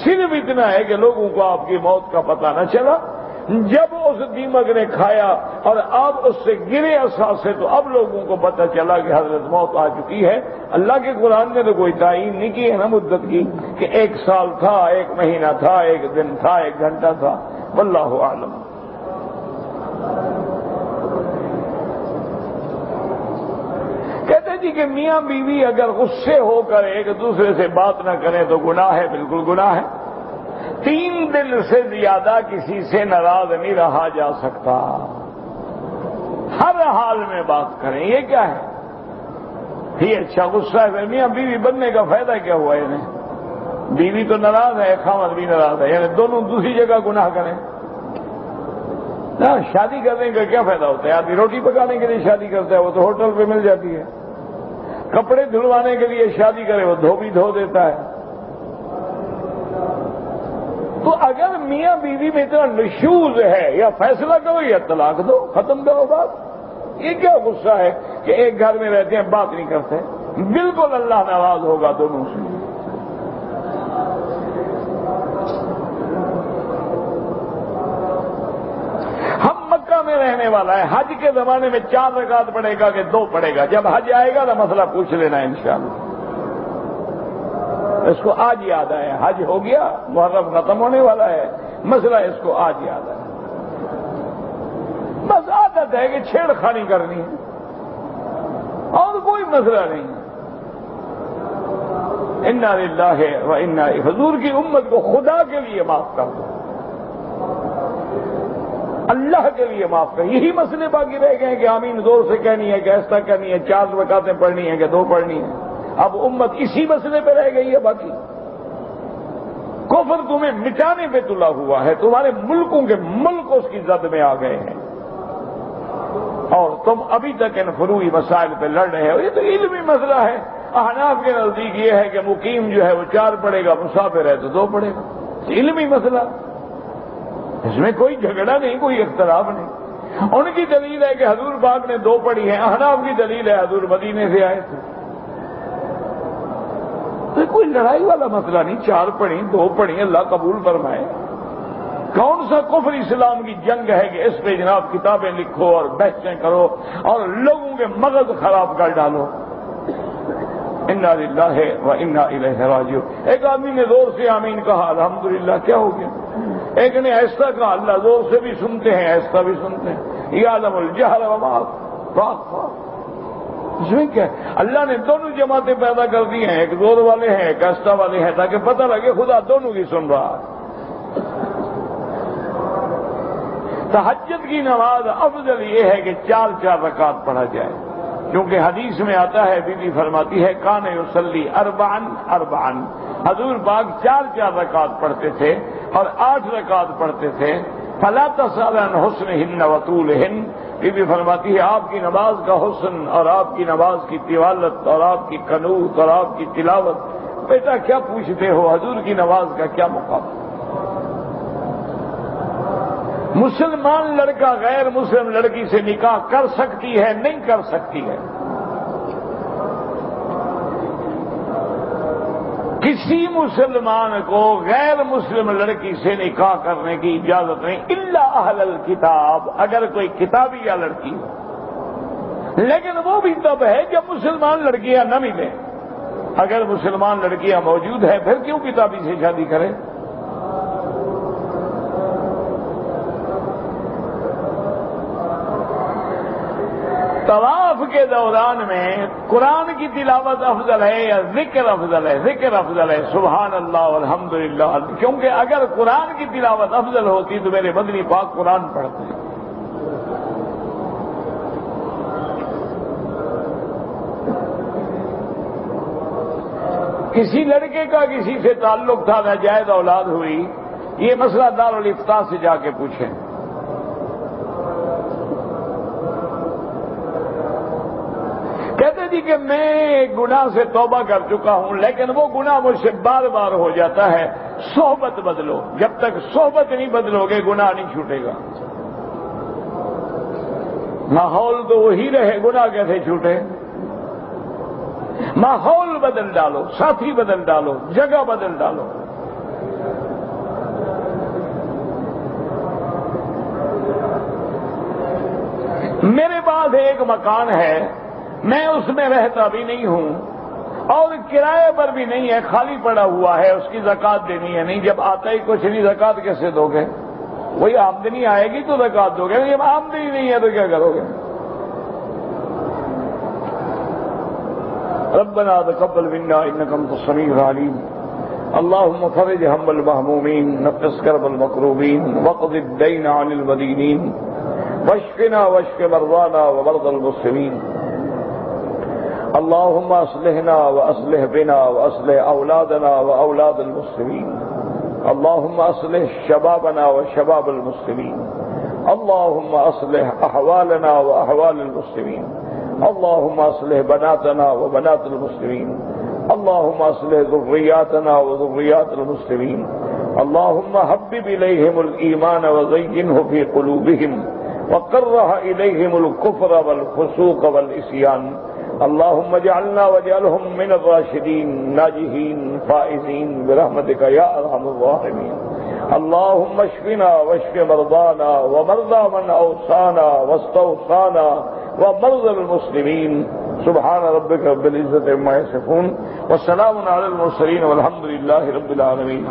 صرف اتنا ہے کہ لوگوں کو آپ کی موت کا پتہ نہ چلا۔ جب اس دیمک نے کھایا اور آپ اس سے گرے عصا سے، تو اب لوگوں کو پتہ چلا کہ حضرت موت آ چکی ہے۔ اللہ کے قرآن نے تو کوئی تعین نہیں کی ہے نا مدت کی، کہ ایک سال تھا، ایک مہینہ تھا، ایک دن تھا، ایک گھنٹہ تھا، واللہ اعلم۔ کہتے جی کہ میاں بیوی اگر غصے ہو کر ایک دوسرے سے بات نہ کریں تو گناہ ہے، بالکل گناہ ہے۔ 3 دن سے زیادہ کسی سے ناراض نہیں رہا جا سکتا، ہر حال میں بات کریں۔ یہ کیا ہے؟ یہ اچھا غصہ ہے، میاں بیوی بننے کا فائدہ کیا ہوا انہیں؟ بیوی تو ناراض ہے، خاوند بھی ناراض ہے، یعنی دونوں دوسری جگہ گناہ کریں۔ شادی کرنے کا کیا فائدہ ہوتا ہے؟ آدمی روٹی پکانے کے لیے شادی کرتا ہے، وہ تو ہوٹل پہ مل جاتی ہے۔ کپڑے دھلوانے کے لیے شادی کرے، وہ بھی دھو دیتا ہے۔ تو اگر میاں بیوی میں اتنا نشوز ہے، یا فیصلہ کرو یا طلاق دو، ختم کرو بات۔ یہ کیا غصہ ہے کہ ایک گھر میں رہتے ہیں بات نہیں کرتے؟ بالکل اللہ ناراض ہوگا دونوں سے۔ میں رہنے والا ہے، حج کے زمانے میں 4 رکعت پڑھے گا کہ 2 پڑھے گا؟ جب حج آئے گا تو مسئلہ پوچھ لینا انشاءاللہ۔ اس کو آج یاد آیا، حج ہو گیا، محرم ختم ہونے والا ہے، مسئلہ اس کو آج یاد آیا۔ بس عادت ہے کہ چھیڑ خانی کرنی ہے، اور کوئی مسئلہ نہیں۔ انا للہ و انا الیہ، حضور کی امت کو خدا کے لیے معاف کر دو، اللہ کے لیے معاف کر۔ یہی مسئلے باقی رہ گئے ہیں کہ آمین زور سے کہنی ہے، کہ ایسا کرنی ہے، 4 رکعتیں پڑھنی ہے کہ 2 پڑھنی ہے۔ اب امت اسی مسئلے پہ رہ گئی ہے باقی۔ کفر تمہیں مٹانے پہ تلا ہوا ہے، تمہارے ملکوں کے ملک اس کی زد میں آ گئے ہیں، اور تم ابھی تک ان فروعی مسائل پہ لڑ رہے ہو۔ یہ تو علمی مسئلہ ہے۔ احناف کے نزدیک یہ ہے کہ مقیم جو ہے وہ 4 پڑھے گا، مسافر ہے تو 2 پڑھے گا۔ علمی مسئلہ، اس میں کوئی جھگڑا نہیں، کوئی اختلاف نہیں۔ ان کی دلیل ہے کہ حضور پاک نے 2 پڑھی ہیں، احناف کی دلیل ہے حضور مدینے سے آئے تھے۔ تو کوئی لڑائی والا مسئلہ نہیں، 4 پڑھی 2 پڑھی، اللہ قبول فرمائے۔ کون سا کفر اسلام کی جنگ ہے کہ اس پہ جناب کتابیں لکھو اور بحثیں کرو اور لوگوں کے مغز خراب کر ڈالو۔ انا للہ و انا الیہ راجعون۔ ایک آدمی نے زور سے آمین کہا، الحمدللہ، کیا ہو گیا؟ ایک نے ایسا کہا، اللہ زور سے بھی سنتے ہیں، ایسا بھی سنتے ہیں، یعلم الجہر وما خفی۔ اس میں کیا؟ اللہ نے دونوں جماعتیں پیدا کر دی ہیں، ایک زور والے ہیں، ایک ایسا والے ہیں، تاکہ پتہ لگے خدا دونوں کی سن رہا ہے۔ تہجد کی نماز افضل یہ ہے کہ 4 رکعت پڑھا جائے، کیونکہ حدیث میں آتا ہے، بی بی فرماتی ہے، کان یصلی 4 حضور پاک 4 رکعت پڑھتے تھے اور 8 رکعت پڑھتے تھے۔ فلا تسأل عن حسنہن وطولہن، بی بی فرماتی ہے آپ کی نماز کا حسن اور آپ کی نماز کی طوالت اور آپ کی قنوت اور آپ کی تلاوت، بیٹا کیا پوچھتے ہو، حضور کی نماز کا کیا مقابلہ؟ مسلمان لڑکا غیر مسلم لڑکی سے نکاح کر سکتی ہے؟ نہیں کر سکتی ہے۔ کسی مسلمان کو غیر مسلم لڑکی سے نکاح کرنے کی اجازت نہیں، الا اہل الکتاب، اگر کوئی کتابی یا لڑکی ہو، لیکن وہ بھی تب ہے جب مسلمان لڑکیاں نہ ملیں۔ اگر مسلمان لڑکیاں موجود ہیں پھر کیوں کتابی سے شادی کریں؟ طواف کے دوران میں قرآن کی تلاوت افضل ہے یا ذکر افضل ہے؟ ذکر افضل ہے، سبحان اللہ والحمدللہ، کیونکہ اگر قرآن کی تلاوت افضل ہوتی تو میرے مدنی پاک قرآن پڑھتے ہیں۔ کسی لڑکے کا کسی سے تعلق تھا، ناجائز اولاد ہوئی، یہ مسئلہ دارالفتاء سے جا کے پوچھیں۔ کہتے جی کہ میں ایک گناہ سے توبہ کر چکا ہوں لیکن وہ گناہ مجھ سے بار بار ہو جاتا ہے، صحبت بدلو۔ جب تک صحبت نہیں بدلو گے گناہ نہیں چھوٹے گا۔ ماحول تو وہی رہے، گناہ کیسے چھوٹے؟ ماحول بدل ڈالو، ساتھی بدل ڈالو، جگہ بدل ڈالو۔ میرے پاس ایک مکان ہے، میں اس میں رہتا بھی نہیں ہوں اور کرائے پر بھی نہیں ہے، خالی پڑا ہوا ہے، اس کی زکات دینی ہے۔ نہیں، جب آتا ہی کچھ نہیں زکات کیسے دو گے؟ وہی آمدنی آئے گی تو زکات دو گے، جب آمدنی نہیں ہے تو کیا کرو گے؟ ربنا تقبل منا انك انت السميع العليم اللهم فرج هم المهمومين نفس كرب المكروبين واقض الدين عن المدينين واشفنا واشف مرضانا ومرضى المسلمين اللهم اصلحنا واصلح بنا واصلح اولادنا واولاد المسلمين اللهم اصلح شبابنا وشباب المسلمين اللهم اصلح احوالنا واحوال المسلمين اللهم اصلح بناتنا وبنات المسلمين اللهم اصلح ذرياتنا وذريات المسلمين اللهم حبب اليهم الايمان وزينه في قلوبهم وكره اليهم الكفر والفسوق والعصيان اللهم اجعلنا واجعلهم من الراشدين ناجحين فائزين برحمتك يا ارحم الراحمين اللهم اشفنا واشف مرضانا ومرضى من اوصانا واستوصانا ومرضى المسلمين سبحان ربك رب العزة عما يصفون والسلام على المرسلين والحمد لله رب العالمين